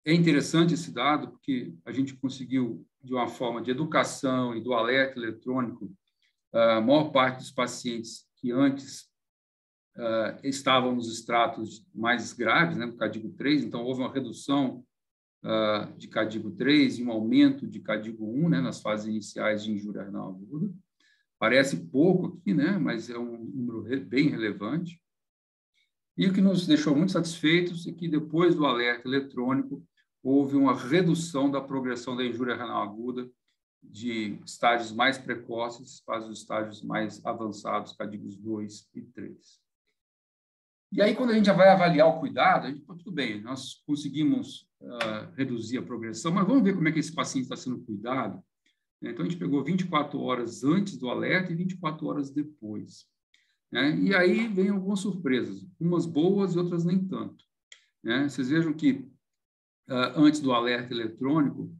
É interessante esse dado porque a gente conseguiu, de uma forma de educação e do alerta eletrônico, a maior parte dos pacientes que antes estavam nos estratos mais graves, né, no CADIGO 3, então houve uma redução de CADIGO 3 e um aumento de CADIGO 1, né, nas fases iniciais de injúria renal aguda. Parece pouco aqui, né, mas é um número bem relevante. E o que nos deixou muito satisfeitos é que, depois do alerta eletrônico, houve uma redução da progressão da injúria renal aguda de estágios mais precoces para os estágios mais avançados, CADIGOs 2 e 3. E aí, quando a gente já vai avaliar o cuidado, a gente, tudo bem, nós conseguimos reduzir a progressão, mas vamos ver como é que esse paciente está sendo cuidado. Então, a gente pegou 24 horas antes do alerta e 24 horas depois. Né? E aí vem algumas surpresas, umas boas e outras nem tanto. Né? Vocês vejam que, antes do alerta eletrônico,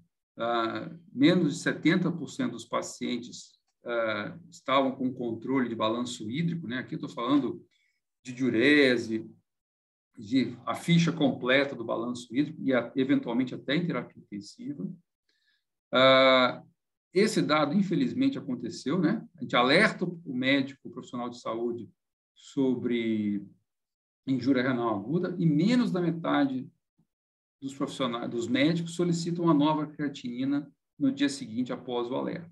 menos de 70% dos pacientes estavam com controle de balanço hídrico. Né? Aqui eu estou falando de diurese, de a ficha completa do balanço hídrico e, eventualmente, até em terapia intensiva. Esse dado, infelizmente, aconteceu, né? A gente alerta o médico, o profissional de saúde, sobre injúria renal aguda e menos da metade dos profissionais, dos médicos, solicitam uma nova creatinina no dia seguinte após o alerta.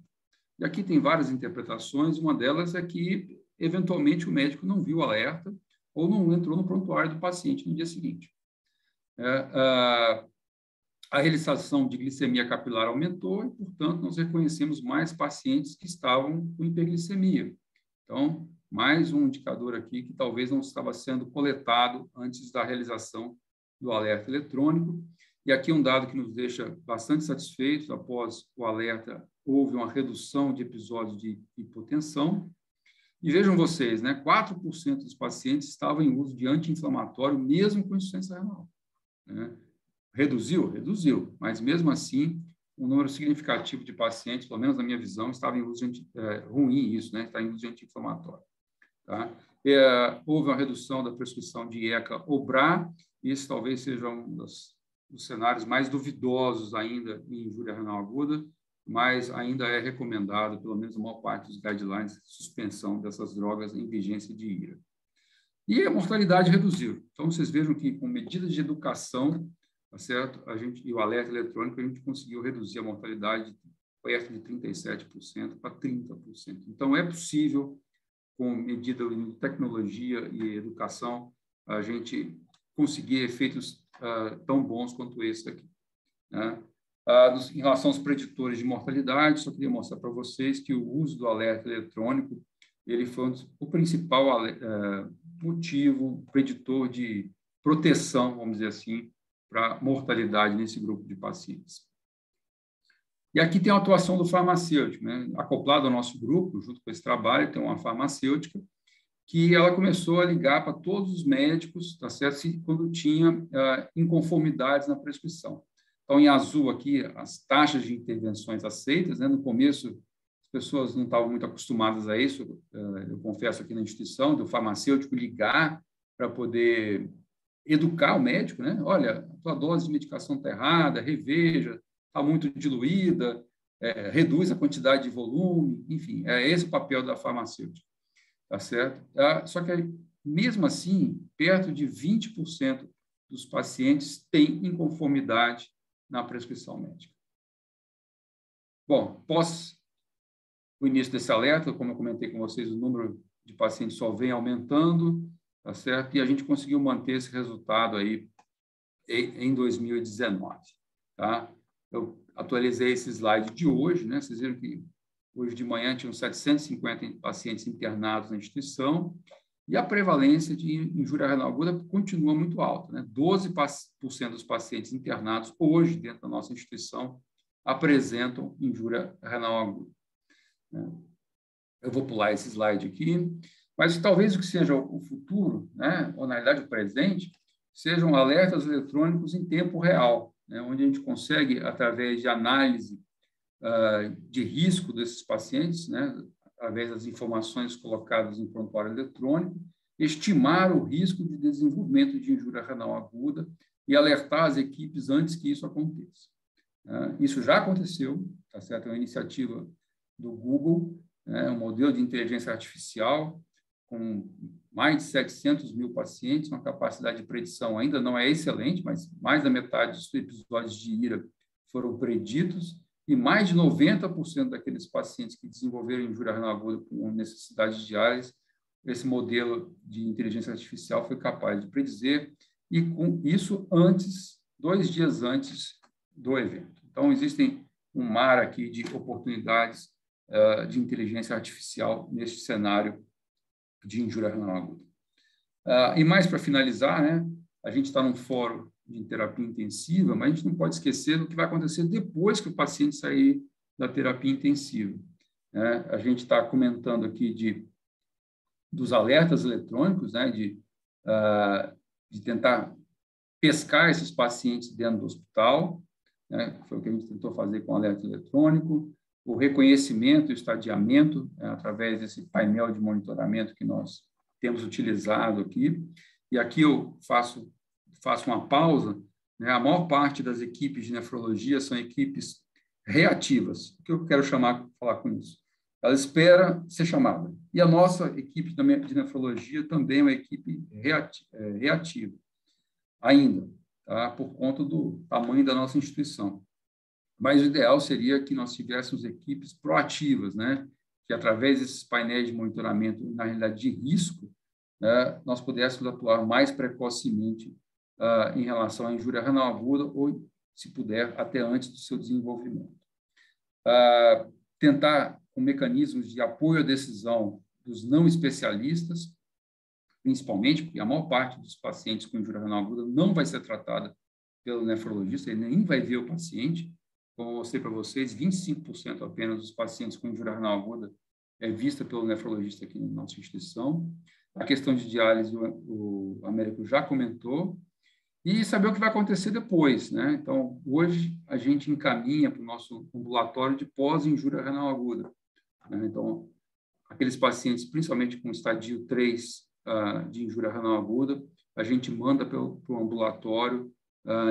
E aqui tem várias interpretações, uma delas é que, eventualmente, o médico não viu o alerta ou não entrou no prontuário do paciente no dia seguinte. A realização de glicemia capilar aumentou e, portanto, nós reconhecemos mais pacientes que estavam com hiperglicemia. Então, mais um indicador aqui que talvez não estava sendo coletado antes da realização do alerta eletrônico. E aqui um dado que nos deixa bastante satisfeitos: após o alerta, houve uma redução de episódios de hipotensão. E vejam vocês, né, 4% dos pacientes estavam em uso de anti-inflamatório, mesmo com insuficiência renal. Né? Reduziu? Reduziu, mas mesmo assim, um número significativo de pacientes, pelo menos na minha visão, estava em uso ruim isso, né? Está em uso de anti-inflamatório. Tá? Houve uma redução da prescrição de ECA-OBRA, esse talvez seja um dos cenários mais duvidosos ainda em injúria renal aguda, mas ainda é recomendado, pelo menos a maior parte dos guidelines, suspensão dessas drogas em vigência de IRA. E a mortalidade reduziu. Então, vocês vejam que, com medidas de educação, tá certo? E o alerta eletrônico, a gente conseguiu reduzir a mortalidade perto de 37% para 30%. Então, é possível, com medida de tecnologia e educação, a gente conseguir efeitos tão bons quanto esse aqui. Né? Em relação aos preditores de mortalidade, só queria mostrar para vocês que o uso do alerta eletrônico ele foi o principal motivo, preditor de proteção, vamos dizer assim, para mortalidade nesse grupo de pacientes. E aqui tem a atuação do farmacêutico, né? Acoplado ao nosso grupo, junto com esse trabalho, tem uma farmacêutica que ela começou a ligar para todos os médicos, tá certo? Quando tinha inconformidades na prescrição. Então, em azul aqui, as taxas de intervenções aceitas, né? No começo, as pessoas não estavam muito acostumadas a isso, eu confesso aqui na instituição, do farmacêutico ligar para poder educar o médico, né? Olha, a tua dose de medicação está errada, reveja, está muito diluída, reduz a quantidade de volume, enfim, é esse o papel da farmacêutica, tá certo? Só que, mesmo assim, perto de 20% dos pacientes têm inconformidade na prescrição médica. Bom, após o início desse alerta, como eu comentei com vocês, o número de pacientes só vem aumentando, tá certo? E a gente conseguiu manter esse resultado aí em 2019, tá? Eu atualizei esse slide de hoje, né? Vocês viram que hoje de manhã tinham 750 pacientes internados na instituição e a prevalência de injúria renal aguda continua muito alta, né? 12% dos pacientes internados hoje dentro da nossa instituição apresentam injúria renal aguda. Eu vou pular esse slide aqui, mas talvez o que seja o futuro, né, ou na realidade o presente, sejam alertas eletrônicos em tempo real, né, onde a gente consegue, através de análise de risco desses pacientes, né, através das informações colocadas em prontuário eletrônico, estimar o risco de desenvolvimento de injúria renal aguda e alertar as equipes antes que isso aconteça. Isso já aconteceu, tá certo? É uma iniciativa do Google, né, um modelo de inteligência artificial com mais de 700 mil pacientes, uma capacidade de predição ainda não é excelente, mas mais da metade dos episódios de IRA foram preditos e mais de 90% daqueles pacientes que desenvolveram injúria renal aguda com necessidades diárias, esse modelo de inteligência artificial foi capaz de predizer, e com isso 2 dias antes do evento. Então, existem um mar aqui de oportunidades de inteligência artificial neste cenário de injúria renal aguda. E mais para finalizar, né, a gente está num fórum de terapia intensiva, mas a gente não pode esquecer do que vai acontecer depois que o paciente sair da terapia intensiva. Né? A gente está comentando aqui dos alertas eletrônicos, né, de tentar pescar esses pacientes dentro do hospital, né, foi o que a gente tentou fazer com o alerta eletrônico, o reconhecimento e o estadiamento, através desse painel de monitoramento que nós temos utilizado aqui. E aqui eu faço uma pausa, né? A maior parte das equipes de nefrologia são equipes reativas. O que eu quero falar com isso? Ela espera ser chamada. E a nossa equipe de nefrologia também é uma equipe reativa, ainda, tá? Por conta do tamanho da nossa instituição. Mas o ideal seria que nós tivéssemos equipes proativas, né? Que, através desses painéis de monitoramento, na realidade de risco, né, nós pudéssemos atuar mais precocemente em relação à injúria renal aguda ou, se puder, até antes do seu desenvolvimento. Tentar, com mecanismos de apoio à decisão dos não especialistas, principalmente, porque a maior parte dos pacientes com injúria renal aguda não vai ser tratada pelo nefrologista, ele nem vai ver o paciente. Como eu mostrei para vocês, 25% apenas dos pacientes com injúria renal aguda é vista pelo nefrologista aqui na nossa instituição. A questão de diálise, o Américo já comentou. E saber o que vai acontecer depois, né? Então, hoje, a gente encaminha para o nosso ambulatório de pós-injúria renal aguda, né? Então, aqueles pacientes, principalmente com estadio 3 de injúria renal aguda, a gente manda para o ambulatório,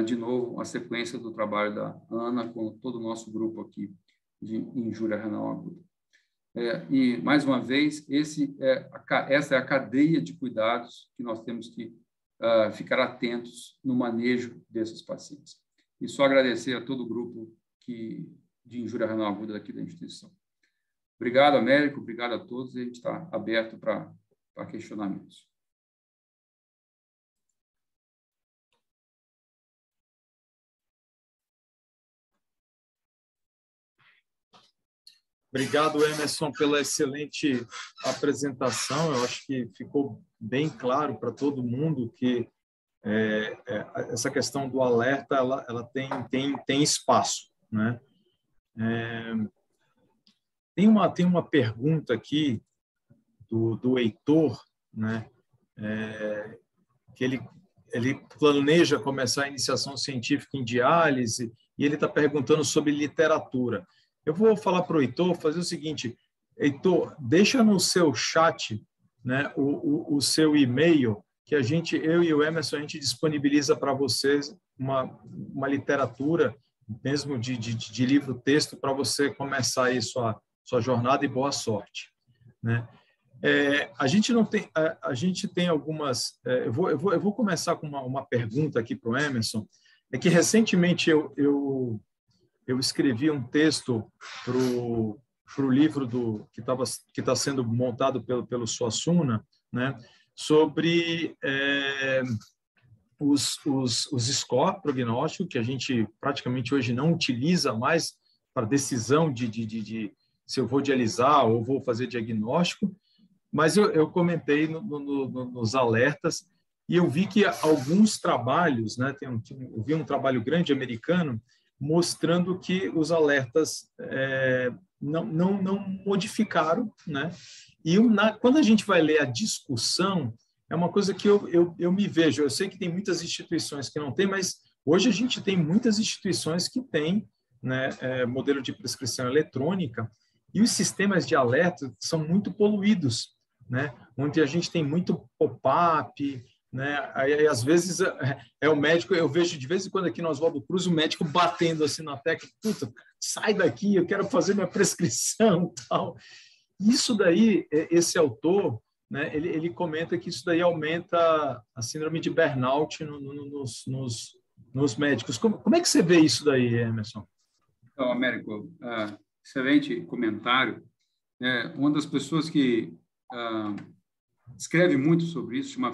de novo, a sequência do trabalho da Ana com todo o nosso grupo aqui de injúria renal aguda. E, mais uma vez, essa é a cadeia de cuidados que nós temos que ficar atentos no manejo desses pacientes. E só agradecer a todo o grupo de injúria renal aguda aqui da instituição. Obrigado, Américo, obrigado a todos, e a gente está aberto para questionamentos. Obrigado, Emerson, pela excelente apresentação. Eu acho que ficou bem claro para todo mundo que essa questão do alerta ela tem espaço, né? Tem uma pergunta aqui do Heitor, né? Que ele planeja começar a iniciação científica em diálise e ele está perguntando sobre literatura. Eu vou falar para o Heitor fazer o seguinte: Heitor, deixa no seu chat, né, o seu e-mail, que eu e o Emerson, a gente disponibiliza para vocês uma literatura, mesmo de livro-texto, para você começar aí sua jornada, e boa sorte, né? A gente tem algumas... Eu vou começar com uma pergunta aqui para o Emerson. É que recentemente eu escrevi um texto para o livro que está sendo montado pelo Suassuna, né, sobre os score prognóstico, que a gente praticamente hoje não utiliza mais para decisão de se eu vou dialisar ou vou fazer diagnóstico, mas eu comentei nos alertas e eu vi que alguns trabalhos, né, eu vi um trabalho grande americano mostrando que os alertas não modificaram, né? E quando a gente vai ler a discussão, é uma coisa que eu me vejo. Eu sei que tem muitas instituições que não têm, mas hoje a gente tem muitas instituições que têm, né, modelo de prescrição eletrônica, e os sistemas de alerta são muito poluídos, né? Onde a gente tem muito pop-up, né? Aí, às vezes, o médico, eu vejo de vez em quando aqui no Oswaldo Cruz, o médico batendo assim na tecla: puta, sai daqui, eu quero fazer minha prescrição, tal. Isso daí, esse autor, né, ele comenta que isso daí aumenta a síndrome de burnout nos médicos. Como é que você vê isso daí, Emerson? Então, Américo, excelente comentário. Uma das pessoas que escreve muito sobre isso, chama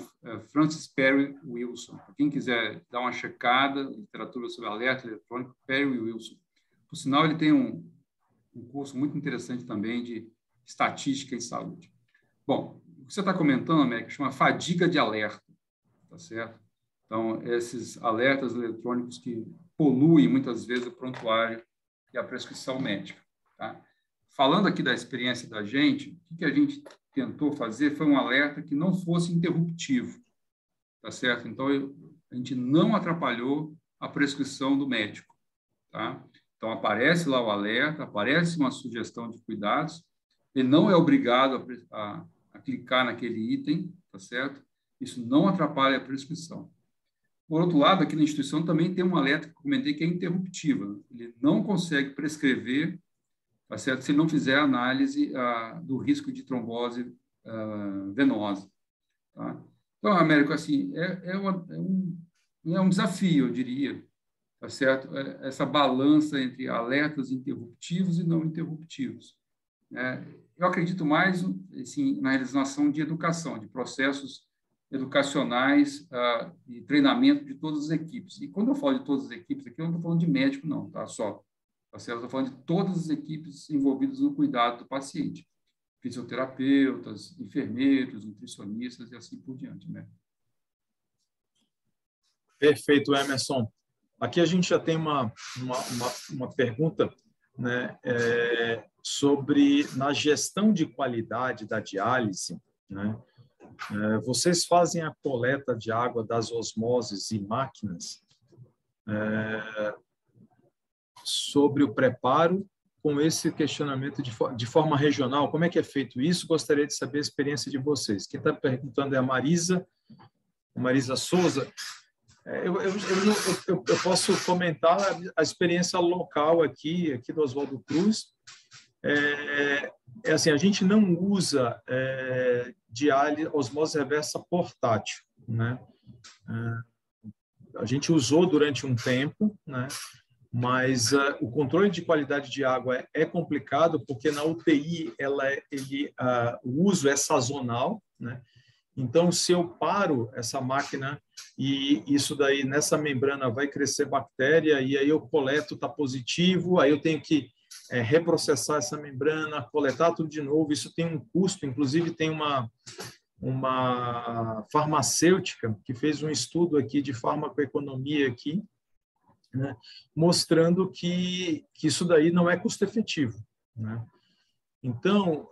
Francis Perry Wilson. Para quem quiser dar uma checada, literatura sobre alerta eletrônico, Perry Wilson. Por sinal, ele tem um curso muito interessante também de estatística em saúde. Bom, o que você está comentando, América, chama fadiga de alerta, tá certo? Então, esses alertas eletrônicos que poluem muitas vezes o prontuário e a prescrição médica, tá? Falando aqui da experiência da gente, o que a gente tentou fazer foi um alerta que não fosse interruptivo, tá certo? Então, a gente não atrapalhou a prescrição do médico, tá? Então, aparece lá o alerta, aparece uma sugestão de cuidados, ele não é obrigado a clicar naquele item, tá certo? Isso não atrapalha a prescrição. Por outro lado, aqui na instituição também tem um alerta que eu comentei que é interruptiva. Ele não consegue prescrever, tá certo, se ele não fizer a análise do risco de trombose venosa. Tá? Então, Américo, assim, é um desafio, eu diria, tá certo? Essa balança entre alertas interruptivos e não interruptivos. Eu acredito mais, assim, na realização de educação, de processos educacionais e treinamento de todas as equipes. E quando eu falo de todas as equipes aqui, eu não estou falando de médico, não, tá? Só. Tá certo? Eu estou falando de todas as equipes envolvidas no cuidado do paciente. fisioterapeutas, enfermeiros, nutricionistas e assim por diante, né? Perfeito, Emerson. Aqui a gente já tem uma pergunta, né, sobre na gestão de qualidade da diálise, né? Vocês fazem a coleta de água das osmoses e máquinas sobre o preparo com esse questionamento de forma regional. Como é que é feito isso? Gostaria de saber a experiência de vocês. Quem está perguntando é a Marisa Souza. Eu posso comentar a experiência local aqui do Oswaldo Cruz. Assim, a gente não usa diálise, osmose reversa portátil, né? A gente usou durante um tempo, né? Mas o controle de qualidade de água é complicado porque na UTI o uso é sazonal, né? Então, se eu paro essa máquina e isso daí nessa membrana vai crescer bactéria e aí eu coleto, está positivo, aí eu tenho que reprocessar essa membrana, coletar tudo de novo, isso tem um custo. Inclusive tem uma farmacêutica que fez um estudo aqui de farmacoeconomia aqui, né, mostrando que isso daí não é custo efetivo, né? Então,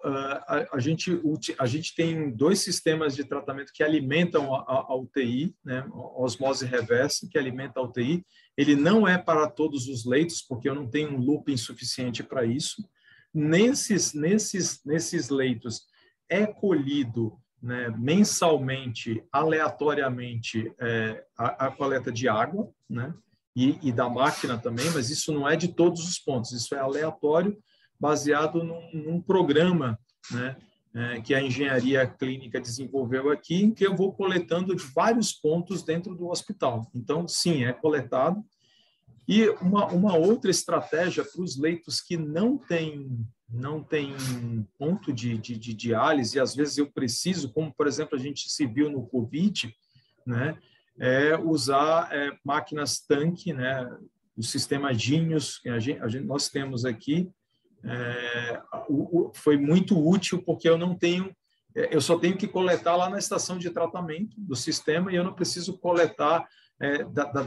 a gente tem 2 sistemas de tratamento que alimentam a UTI, né? A osmose reversa, que alimenta a UTI. Ele não é para todos os leitos, porque eu não tenho um looping suficiente para isso. Nesses leitos, é colhido, né, mensalmente, aleatoriamente, a coleta de água, né? E da máquina também, mas isso não é de todos os pontos, isso é aleatório, baseado num programa, né, que a engenharia clínica desenvolveu aqui, em que eu vou coletando de vários pontos dentro do hospital. Então, sim, é coletado. E uma outra estratégia para os leitos que não tem ponto de diálise, e às vezes eu preciso, como, por exemplo, a gente se viu no COVID, né, usar máquinas tanque, né, o sistema Genius, que nós temos aqui, foi muito útil porque eu só tenho que coletar lá na estação de tratamento do sistema e eu não preciso coletar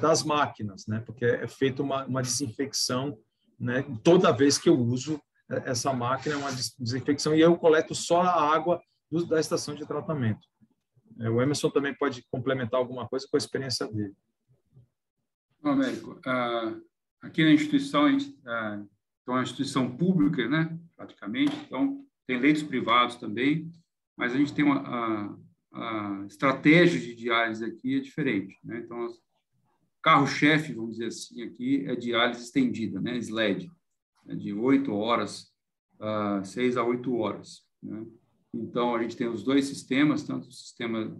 das máquinas, né? Porque é feita uma desinfecção, né? Toda vez que eu uso essa máquina é uma desinfecção e eu coleto só a água da estação de tratamento. O Emerson também pode complementar alguma coisa com a experiência dele. Américo, aqui na instituição, a gente é uma instituição pública, né, praticamente, então tem leitos privados também, mas a gente tem a estratégia de diálise aqui é diferente, né? Então, o carro-chefe, vamos dizer assim, aqui é diálise estendida, né, SLED, né, de 8 horas, 6 a 8 horas, né? Então, a gente tem os 2 sistemas, tanto o sistema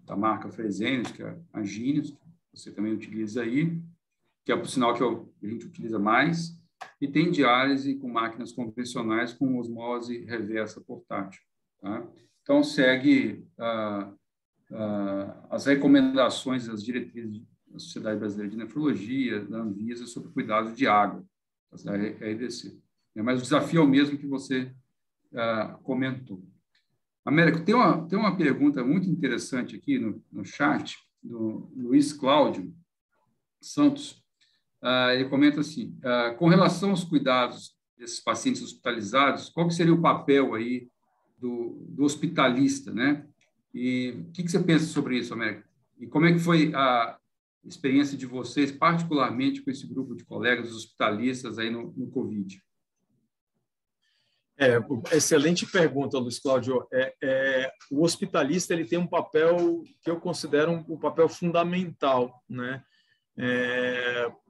da marca Fresenius, que é a Genius, que você também utiliza aí, que é, por sinal, que a gente utiliza mais, e tem diálise com máquinas convencionais com osmose reversa portátil, tá? Então, segue as recomendações, as diretrizes da Sociedade Brasileira de Nefrologia, da Anvisa, sobre cuidado de água, da RDC. Mas o desafio é o mesmo que você comentou. Américo, tem uma pergunta muito interessante aqui no chat, do Luiz Cláudio Santos. Ele comenta assim, com relação aos cuidados desses pacientes hospitalizados, qual que seria o papel aí do hospitalista, né? E o que você pensa sobre isso, Américo? E como é que foi a experiência de vocês, particularmente com esse grupo de colegas hospitalistas aí no COVID? Excelente pergunta, Luiz Cláudio. O hospitalista ele tem um papel que eu considero um papel fundamental, né?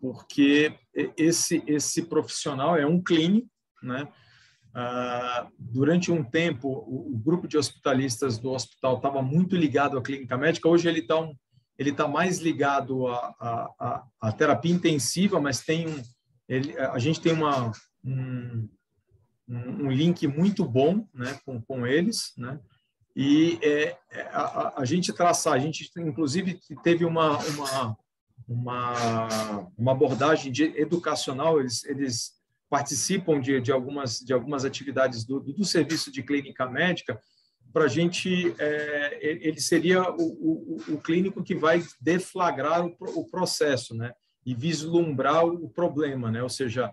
Porque esse profissional é um clínico, né? Durante um tempo, o grupo de hospitalistas do hospital estava muito ligado à clínica médica. Hoje ele está mais ligado à terapia intensiva, mas a gente tem um link muito bom, né, com eles, né? E a gente inclusive teve uma abordagem educacional. Eles participam de algumas atividades do serviço de clínica médica, para a gente, ele seria o clínico que vai deflagrar o processo, né? E vislumbrar o problema, né? Ou seja,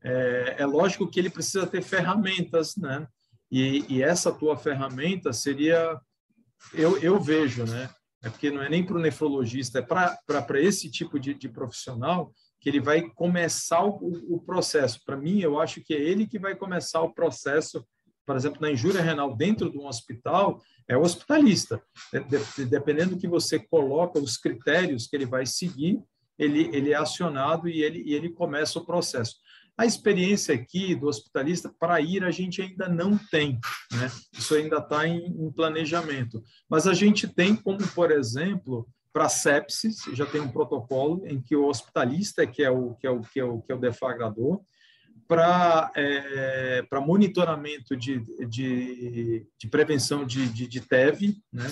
é lógico que ele precisa ter ferramentas, né? E essa tua ferramenta seria, eu vejo, né? Porque não é nem para o nefrologista, é para esse tipo de profissional que ele vai começar o processo. Para mim, eu acho que é ele que vai começar o processo, por exemplo, na injúria renal dentro de um hospital, é o hospitalista. Dependendo do que você coloca, os critérios que ele vai seguir, ele é acionado e ele começa o processo. A experiência aqui do hospitalista, para ir, a gente ainda não tem, né? Isso ainda está em planejamento. Mas a gente tem como, por exemplo, para sepsis, já tem um protocolo em que o hospitalista que é o deflagrador, para monitoramento de prevenção de TEV, né?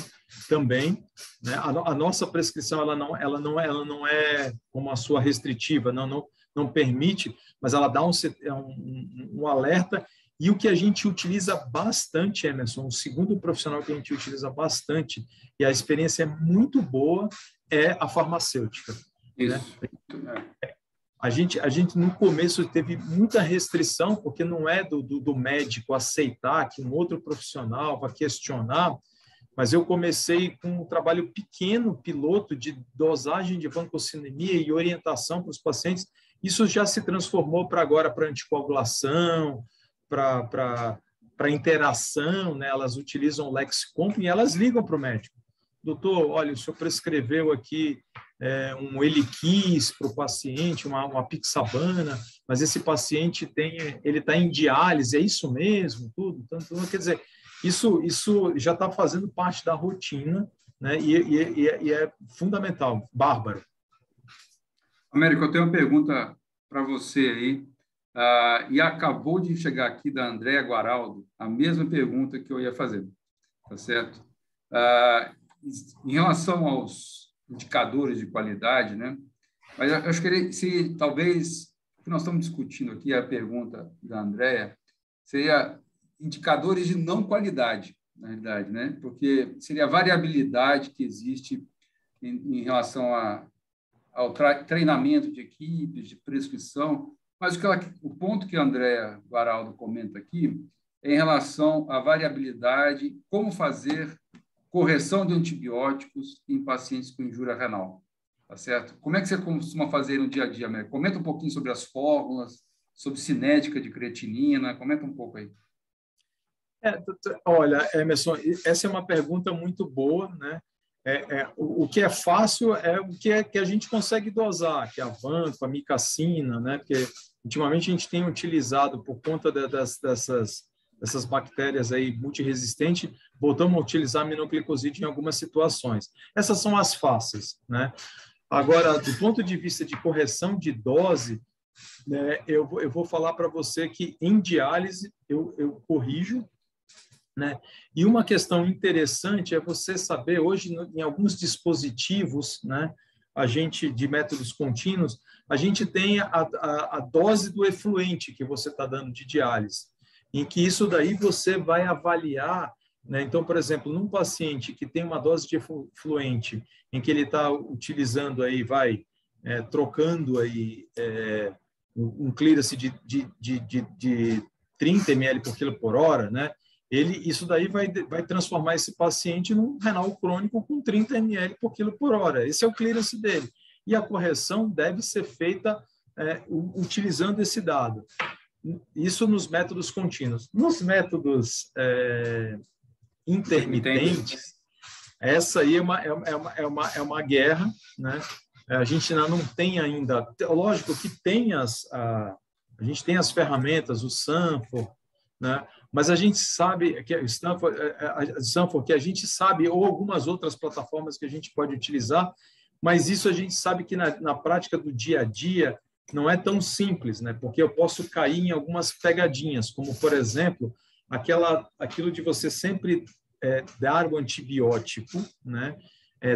Também, né? A nossa prescrição ela não é como a sua restritiva, não permite, mas ela dá um alerta. E o que a gente utiliza bastante, Emerson, o segundo profissional que a gente utiliza bastante, e a experiência é muito boa, é a farmacêutica. Isso. Né? A gente, no começo, teve muita restrição, porque não é do médico aceitar que um outro profissional vai questionar, mas eu comecei com um trabalho pequeno, piloto, de dosagem de vancocinemia e orientação para os pacientes. Isso já se transformou agora para anticoagulação, para interação, né? Elas utilizam o Lexicomp e elas ligam para o médico. Doutor, olha, o senhor prescreveu aqui um Eliquis para o paciente, uma Pixabana, mas esse paciente ele está em diálise, é isso mesmo? Tudo? Quer dizer, isso já está fazendo parte da rotina, né? E é fundamental. Bárbaro. Américo, eu tenho uma pergunta para você aí, e acabou de chegar aqui da Andréa Guaraldo, a mesma pergunta que eu ia fazer, tá certo? Em relação aos indicadores de qualidade, né? Mas eu acho que se talvez o que nós estamos discutindo aqui, a pergunta da Andréa, seria indicadores de não qualidade, na realidade, né? Porque seria a variabilidade que existe em relação ao treinamento de equipes, de prescrição, mas o ponto que a Andréa Guaraldo comenta aqui é em relação à variabilidade, como fazer correção de antibióticos em pacientes com injúria renal, tá certo? Como é que você costuma fazer no dia a dia, Américo? Comenta um pouquinho sobre as fórmulas, sobre cinética de creatinina, comenta um pouco aí. Olha, Emerson, essa é uma pergunta muito boa, né? O que é fácil é o que a gente consegue dosar, que é a vanco, a micacina, né? Porque ultimamente a gente tem utilizado, por conta dessas bactérias aí multiresistentes, voltamos a utilizar aminoglicosídeo em algumas situações. Essas são as fáceis, né? Agora, do ponto de vista de correção de dose, né, eu vou falar para você que em diálise eu corrijo, né? E uma questão interessante é você saber, hoje, em alguns dispositivos, né, a gente, de métodos contínuos, a gente tem a dose do efluente que você está dando de diálise, em que isso daí você vai avaliar, né? Então, por exemplo, num paciente que tem uma dose de efluente, em que ele está utilizando aí, trocando aí um clearance de 30 ml por quilo por hora, né? Isso daí vai transformar esse paciente num renal crônico com 30 ml por quilo por hora. Esse é o clearance dele. E a correção deve ser feita utilizando esse dado. Isso nos métodos contínuos. Nos métodos intermitentes, essa aí é uma guerra, né? A gente ainda não tem ainda... Lógico que a gente tem as ferramentas, o Sanfor, né? Mas a gente sabe que Sanfor, que a gente sabe, ou algumas outras plataformas que a gente pode utilizar, mas isso a gente sabe que na prática do dia a dia não é tão simples, né? Porque eu posso cair em algumas pegadinhas, como, por exemplo, aquilo de você sempre dar o antibiótico, né?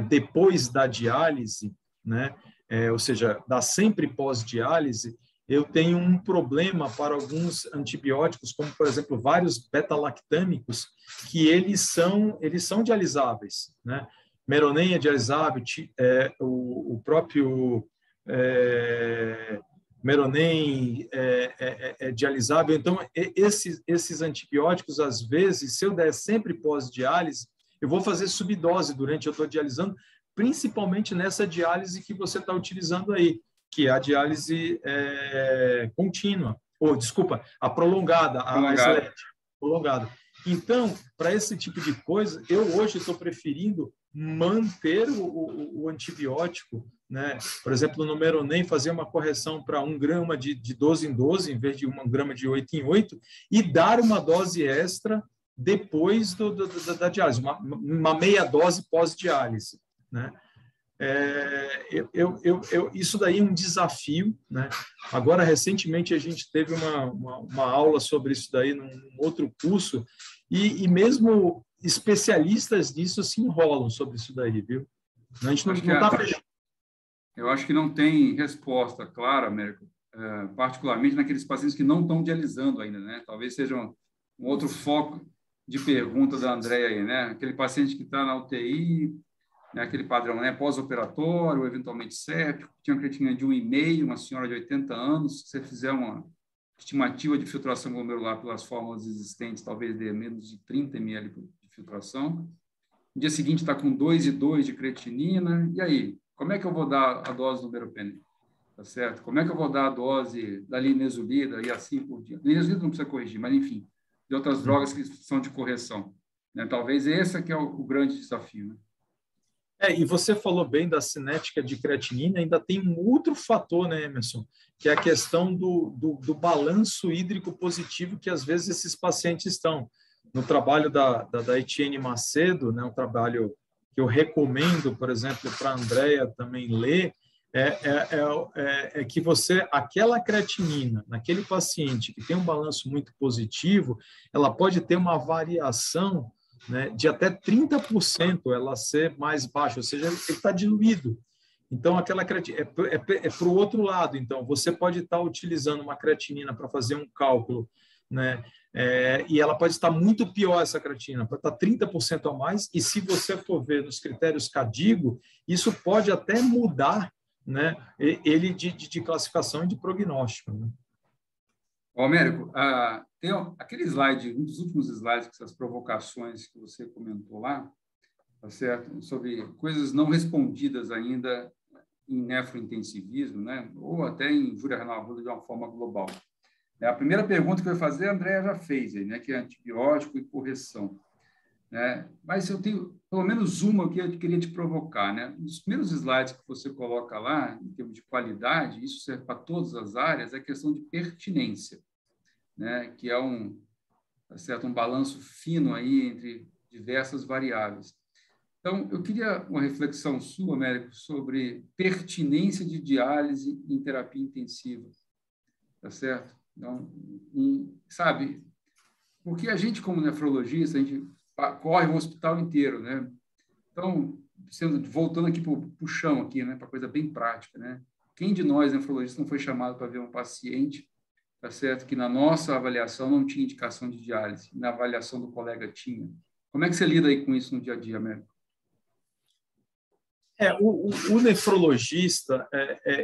Depois da diálise, né? Ou seja, dar sempre pós-diálise, eu tenho um problema para alguns antibióticos, como, por exemplo, vários beta-lactâmicos, que eles são dialisáveis, né? Meronem é dialisável, o próprio Meronem é dialisável. Então, esses antibióticos, às vezes, se eu der sempre pós-diálise, eu vou fazer subdose durante eu estou dialisando, principalmente nessa diálise que você está utilizando aí, que é a diálise contínua, ou, desculpa, a prolongada, a excelente, prolongada. Então, para esse tipo de coisa, eu hoje estou preferindo manter o antibiótico, né? Por exemplo, no Meronem, fazer uma correção para 1 grama de 12 em 12, em vez de 1 grama de 8 em 8, e dar uma dose extra depois da diálise, uma meia dose pós-diálise, né? Isso daí é um desafio, né? Agora, recentemente, a gente teve uma aula sobre isso daí num outro curso, e mesmo especialistas disso se enrolam sobre isso daí, viu? A gente não está fechando. Eu acho que não tem resposta clara, Américo, particularmente naqueles pacientes que não estão dialisando ainda, né? Talvez seja um outro foco de pergunta da Andréia aí, né? Aquele paciente que está na UTI, né, aquele padrão, né, pós-operatório, eventualmente séptico, tinha uma creatinina de 1,5, uma senhora de 80 anos, se você fizer uma estimativa de filtração glomerular pelas fórmulas existentes, talvez dê menos de 30 ml de filtração. No dia seguinte está com 2,2 de creatinina, e aí? Como é que eu vou dar a dose do meropenem? Tá certo? Como é que eu vou dar a dose da linezolida e assim por diante? Linezolida não precisa corrigir, mas enfim, de outras drogas que são de correção, né? Talvez esse aqui é o grande desafio, né? E você falou bem da cinética de creatinina, ainda tem um outro fator, né, Emerson, que é a questão do balanço hídrico positivo que às vezes esses pacientes estão. No trabalho da Etienne Macedo, né, um trabalho que eu recomendo, por exemplo, para a Andréia também ler, é que aquela creatinina, naquele paciente que tem um balanço muito positivo, ela pode ter uma variação, né, de até 30% ela ser mais baixa, ou seja, ele está diluído. Então, aquela creatinina é para o outro lado. Então, você pode estar utilizando uma creatinina para fazer um cálculo, né, e ela pode estar muito pior, essa creatinina, pode estar 30% a mais, e se você for ver nos critérios CADIGO, isso pode até mudar, né, ele de classificação e de prognóstico, né? Ô, Américo, tem aquele slide, um dos últimos slides, com essas provocações que você comentou lá, tá certo? Sobre coisas não respondidas ainda em nefrointensivismo, né? Ou até em injúria renal aguda de uma forma global. A primeira pergunta que eu ia fazer, a Andréia já fez, aí, né? Que é antibiótico e correção, né? Mas eu tenho pelo menos uma que eu queria te provocar, né? Nos primeiros slides que você coloca lá, em termos de qualidade, isso serve para todas as áreas, é a questão de pertinência, né, que é um balanço fino aí entre diversas variáveis. Então, eu queria uma reflexão sua, Américo, sobre pertinência de diálise em terapia intensiva, tá certo? Então, sabe, porque a gente, como nefrologista, a gente corre o hospital inteiro, né? Então, voltando aqui para o chão, aqui, né, para coisa bem prática, né? Quem de nós, nefrologistas, não foi chamado para ver um paciente, tá certo, que na nossa avaliação não tinha indicação de diálise, na avaliação do colega tinha? Como é que você lida aí com isso no dia a dia, Américo? O nefrologista,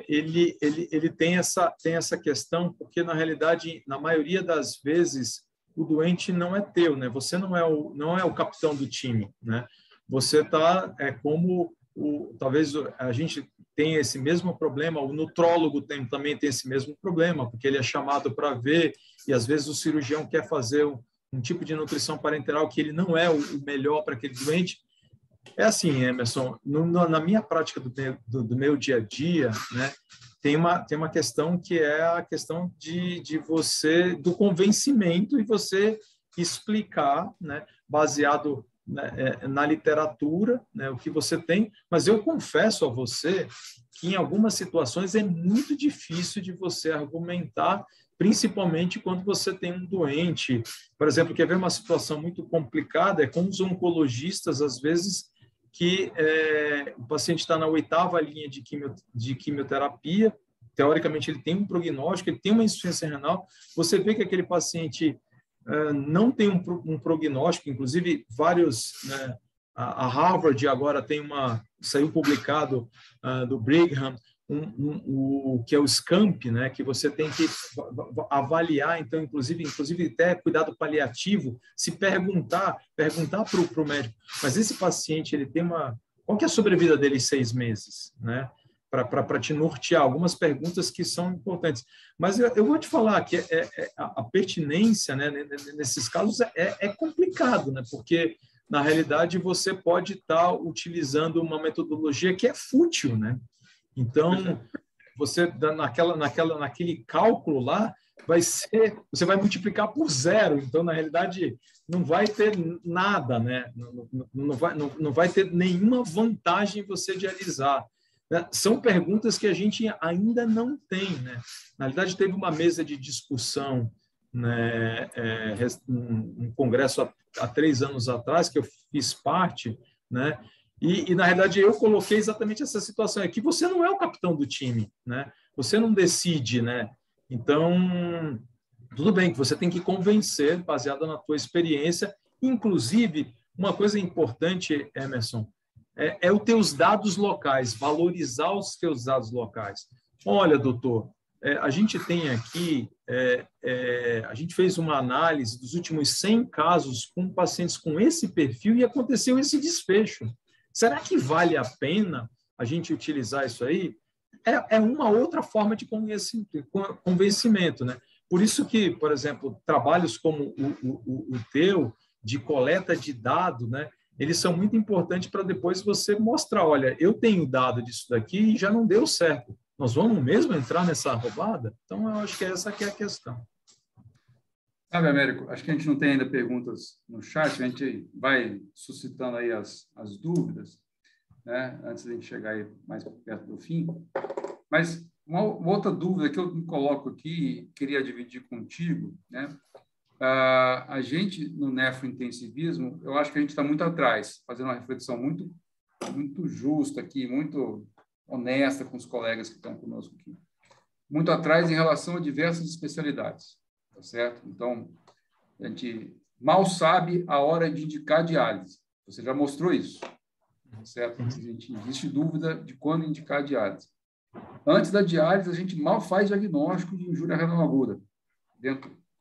ele tem essa questão, porque, na realidade, na maioria das vezes, o doente não é teu, né? Você não é o capitão do time, né? Você está como talvez a gente tenha esse mesmo problema, o nutrólogo também tem esse mesmo problema, porque ele é chamado para ver, e às vezes o cirurgião quer fazer um tipo de nutrição parenteral que ele não é o melhor para aquele doente. É assim, Emerson, na minha prática do meu dia a dia, né, tem uma questão que é a questão de você, do convencimento, e você explicar, né, baseado na literatura, né, o que você tem, mas eu confesso a você que em algumas situações é muito difícil de você argumentar, principalmente quando você tem um doente. Por exemplo, quer ver uma situação muito complicada, é com os oncologistas, às vezes, que o paciente está na 8ª linha de quimioterapia, teoricamente, ele tem um prognóstico, ele tem uma insuficiência renal, você vê que aquele paciente não tem um prognóstico, inclusive vários, né, a Harvard agora tem saiu publicado do Brigham, que é o SCAMP, né, que você tem que avaliar, então, inclusive até cuidado paliativo, se perguntar para o médico, mas esse paciente, ele tem qual que é a sobrevida dele em 6 meses, né? Para te nortear, algumas perguntas que são importantes. Mas eu vou te falar que a pertinência, né, nesses casos é complicado, né? Porque, na realidade, você pode estar utilizando uma metodologia que é fútil, né? Então, você, naquele cálculo lá, você vai multiplicar por 0. Então, na realidade, não vai ter nada, né? Não vai ter nenhuma vantagem você dialisar. São perguntas que a gente ainda não tem, né? Na realidade, teve uma mesa de discussão, né, um congresso há 3 anos atrás, que eu fiz parte, né? E, na realidade, eu coloquei exatamente essa situação, é que você não é o capitão do time, né? Você não decide, né? Então, tudo bem que você tem que convencer, baseado na tua experiência. Inclusive, uma coisa importante, Emerson, é os teus dados locais, valorizar os teus dados locais. Olha, doutor, a gente tem aqui, a gente fez uma análise dos últimos 100 casos com pacientes com esse perfil e aconteceu esse desfecho. Será que vale a pena a gente utilizar isso aí? É uma outra forma de convencimento, né? Por isso que, por exemplo, trabalhos como o teu, de coleta de dado, né? Eles são muito importantes para depois você mostrar, olha, eu tenho dado disso daqui e já não deu certo. Nós vamos mesmo entrar nessa roubada? Então, eu acho que essa que é a questão. Sabe, Américo, acho que a gente não tem ainda perguntas no chat, a gente vai suscitando aí as dúvidas, né, antes de a gente chegar aí mais perto do fim. Mas uma outra dúvida que eu me coloco aqui, queria dividir contigo, né? A gente, no nefrointensivismo, eu acho que a gente está muito atrás, fazendo uma reflexão muito justa aqui, muito honesta com os colegas que estão conosco aqui. Muito atrás em relação a diversas especialidades, tá certo? Então, a gente mal sabe a hora de indicar diálise. Você já mostrou isso, tá certo? Existe dúvida de quando indicar diálise. Antes da diálise, a gente mal faz diagnóstico de injúria renal aguda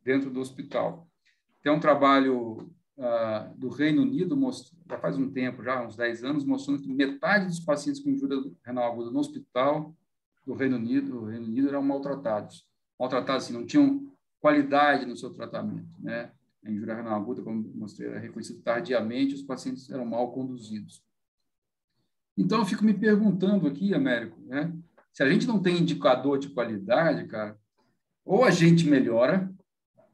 dentro do hospital. Tem um trabalho do Reino Unido, já faz um tempo, já uns 10 anos, mostrando que metade dos pacientes com injúria renal aguda no hospital do Reino Unido eram maltratados. Maltratados, assim, não tinham qualidade no seu tratamento, né? A injúria renal aguda, como mostrei, era reconhecida tardiamente, os pacientes eram mal conduzidos. Então, eu fico me perguntando aqui, Américo, né? Se a gente não tem indicador de qualidade, cara, ou a gente melhora,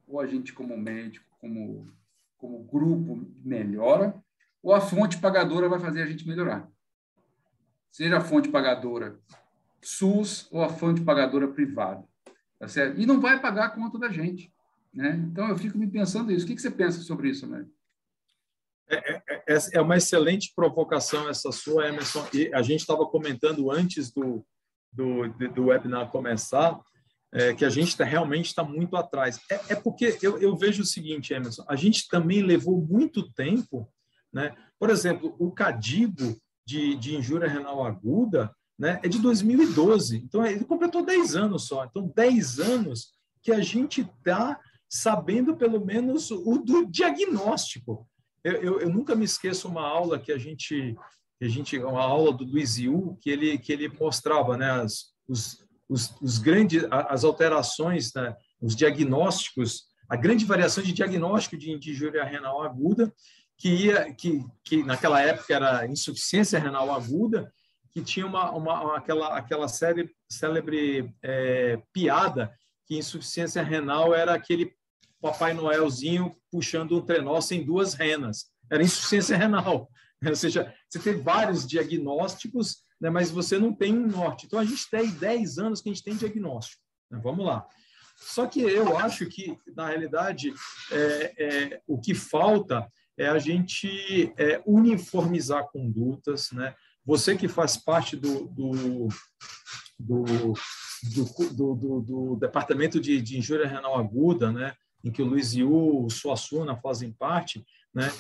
ou a gente, como médico, como grupo, melhora, ou a fonte pagadora vai fazer a gente melhorar. Seja a fonte pagadora SUS ou a fonte pagadora privada. Tá certo? E não vai pagar a conta da gente, né? Então, eu fico me pensando isso. O que você pensa sobre isso, Américo? É uma excelente provocação essa sua, Emerson. E a gente estava comentando antes do webinar começar, que a gente realmente está muito atrás. Porque eu vejo o seguinte, Emerson, a gente também levou muito tempo, né? Por exemplo, o CADIGO de injúria renal aguda, né, é de 2012, então ele completou 10 anos só. Então, 10 anos que a gente está sabendo pelo menos do diagnóstico. Eu nunca me esqueço uma aula que uma aula do Luiz Iu, que ele mostrava, né, as alterações, né, os diagnósticos, a grande variação de diagnóstico de injúria renal aguda, que naquela época era insuficiência renal aguda, que tinha aquela célebre piada que insuficiência renal era aquele Papai Noelzinho puxando um trenó sem 2 renas. Era insuficiência renal. Ou seja, você tem vários diagnósticos, né, mas você não tem um norte. Então, a gente tem 10 anos que a gente tem diagnóstico. Né? Vamos lá. Só que eu acho que, na realidade, o que falta é a gente uniformizar condutas, né? Você que faz parte do Departamento de Injúria Renal Aguda, né, em que o Luiz Yu, o Suassuna fazem parte, né,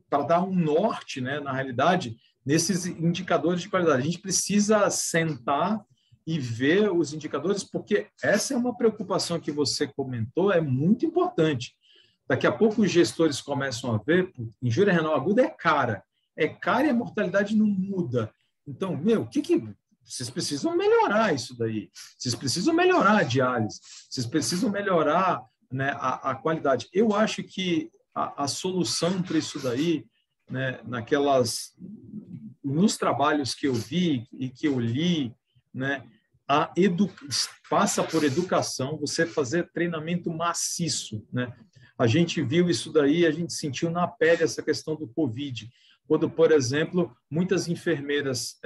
para dar um norte, né, na realidade, nesses indicadores de qualidade. A gente precisa sentar e ver os indicadores, porque essa é uma preocupação que você comentou, é muito importante. Daqui a pouco os gestores começam a ver, injúria renal aguda é cara e a mortalidade não muda. Então, vocês precisam melhorar isso daí, vocês precisam melhorar a diálise, vocês precisam melhorar, né, a qualidade. Eu acho que a solução para isso daí, né, nos trabalhos que eu vi e que eu li, né, passa por educação, você fazer treinamento maciço, né? A gente viu isso daí, a gente sentiu na pele essa questão do Covid, quando, por exemplo, muitas enfermeiras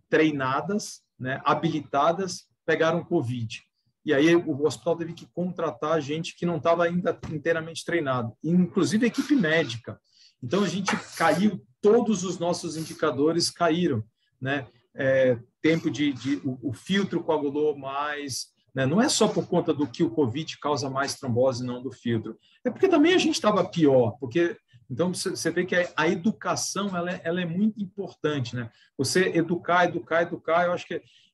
treinadas, né, habilitadas, pegaram Covid. E aí o hospital teve que contratar gente que não estava ainda inteiramente treinado, inclusive a equipe médica. Então, a gente caiu, todos os nossos indicadores caíram, né? Tempo o filtro coagulou mais, né? Não é só por conta do que o Covid causa mais trombose, não do filtro. É porque também a gente estava pior, porque então você vê que a educação ela é muito importante, né? Você educar,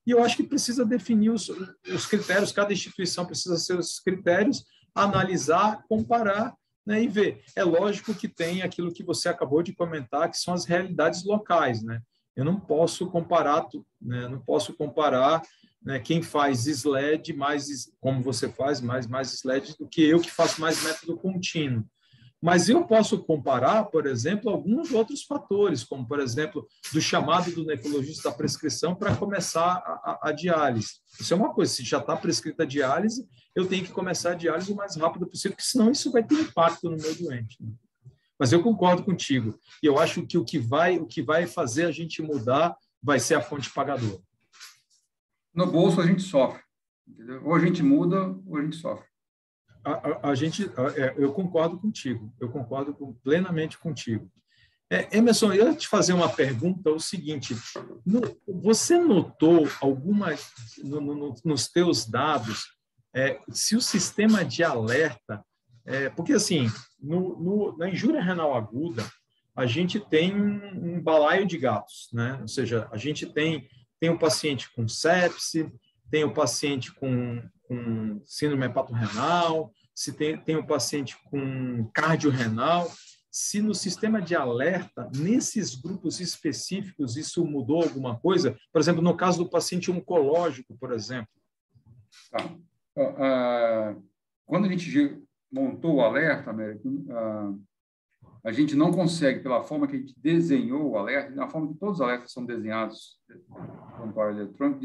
eu acho que precisa definir os critérios, cada instituição precisa ser os critérios, analisar, comparar, né, e ver. É lógico que tem aquilo que você acabou de comentar, que são as realidades locais, né? Eu não posso comparar, né? Não posso comparar, né, quem faz SLED como você faz, mais SLED do que eu que faço mais método contínuo. Mas eu posso comparar, por exemplo, alguns outros fatores, como, por exemplo, do chamado do nefrologista da prescrição para começar a diálise. Isso é uma coisa, se já está prescrita a diálise, eu tenho que começar a diálise o mais rápido possível, porque senão isso vai ter impacto no meu doente, né? Mas eu concordo contigo. E eu acho que o que vai fazer a gente mudar vai ser a fonte pagadora. No bolso a gente sofre, entendeu? Ou a gente muda ou a gente sofre. Eu concordo contigo, plenamente contigo. Emerson, eu ia te fazer uma pergunta, o seguinte, você notou nos teus dados, se o sistema de alerta, porque assim, na injúria renal aguda, a gente tem um balaio de gatos, né? Ou seja, a gente tem o paciente com sepse, tem o paciente com síndrome hepatorrenal, se tem o paciente com cardiorrenal. Se no sistema de alerta, nesses grupos específicos, isso mudou alguma coisa? Por exemplo, no caso do paciente oncológico, por exemplo. Tá. Quando a gente montou o alerta, Américo, a gente não consegue, pela forma que a gente desenhou o alerta, na forma que todos os alertas são desenhados no aparelho eletrônico,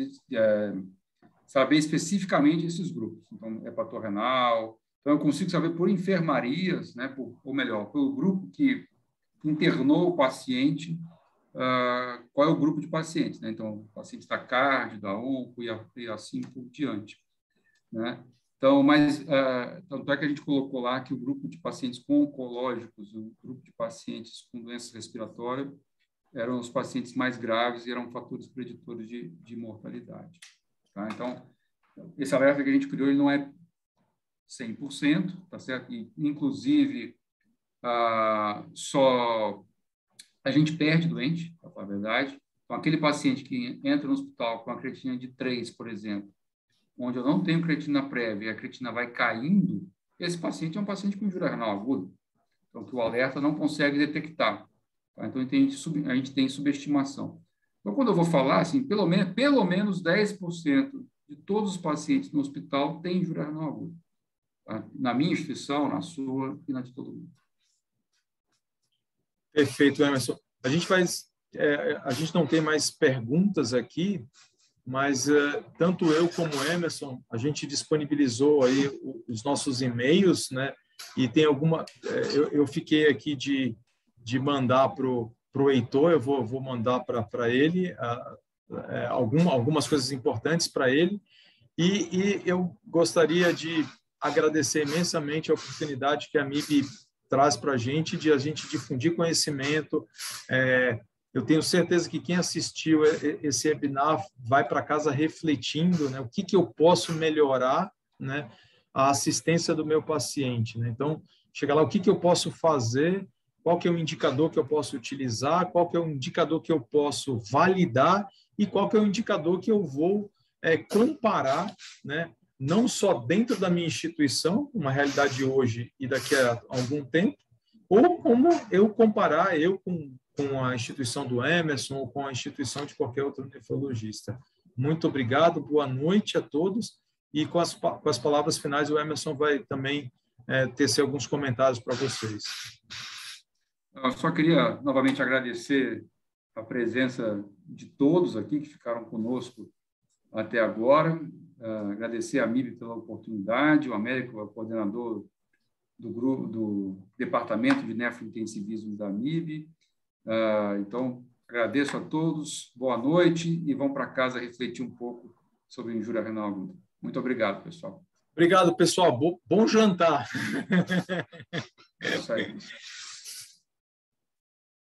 saber especificamente esses grupos. Então, hepatorrenal. Então, eu consigo saber por enfermarias, né, ou melhor, pelo grupo que internou o paciente, qual é o grupo de pacientes, né? Então, o paciente da cardio, da onco e assim por diante, né? Então, tanto é que a gente colocou lá que o grupo de pacientes com oncológicos, o grupo de pacientes com doenças respiratórias, eram os pacientes mais graves e eram fatores preditores de mortalidade. Tá? Então, esse alerta que a gente criou, ele não é 100%, tá certo? E, inclusive, só a gente perde doente, para falar a verdade. Então, aquele paciente que entra no hospital com a creatina de 3, por exemplo, onde eu não tenho creatina prévia e a creatina vai caindo, esse paciente é um paciente com injúria renal aguda, então que o alerta não consegue detectar. Tá? Então, a gente tem subestimação. Então, quando eu vou falar, assim, pelo menos 10% de todos os pacientes no hospital têm injúria renal aguda. Tá? Na minha instituição, na sua e na de todo mundo. Perfeito, Emerson. A gente não tem mais perguntas aqui, mas tanto eu como o Emerson, a gente disponibilizou aí os nossos e-mails, né? E tem eu fiquei aqui de mandar para o Heitor, eu vou mandar para ele algumas coisas importantes para ele, e eu gostaria de agradecer imensamente a oportunidade que a MIB traz para a gente, de a gente difundir conhecimento. Eu tenho certeza que quem assistiu esse webinar vai para casa refletindo, né, o que eu posso melhorar, né, a assistência do meu paciente, né? Então, chega lá, o que eu posso fazer, qual que é o indicador que eu posso utilizar, qual que é o indicador que eu posso validar e qual que é o indicador que eu vou comparar, né, não só dentro da minha instituição, uma realidade hoje e daqui a algum tempo, ou como eu comparar com a instituição do Emerson ou com a instituição de qualquer outro nefrologista. Muito obrigado, boa noite a todos. E com as palavras finais, o Emerson vai também tecer alguns comentários para vocês. Eu só queria novamente agradecer a presença de todos aqui que ficaram conosco até agora. Agradecer a MIB pela oportunidade, o Américo, o coordenador do grupo, do Departamento de Nefrointensivismo da MIB. Então, agradeço a todos, boa noite e vão para casa refletir um pouco sobre injúria renal aguda. Muito obrigado, pessoal. Obrigado, pessoal. Bom jantar. É isso aí.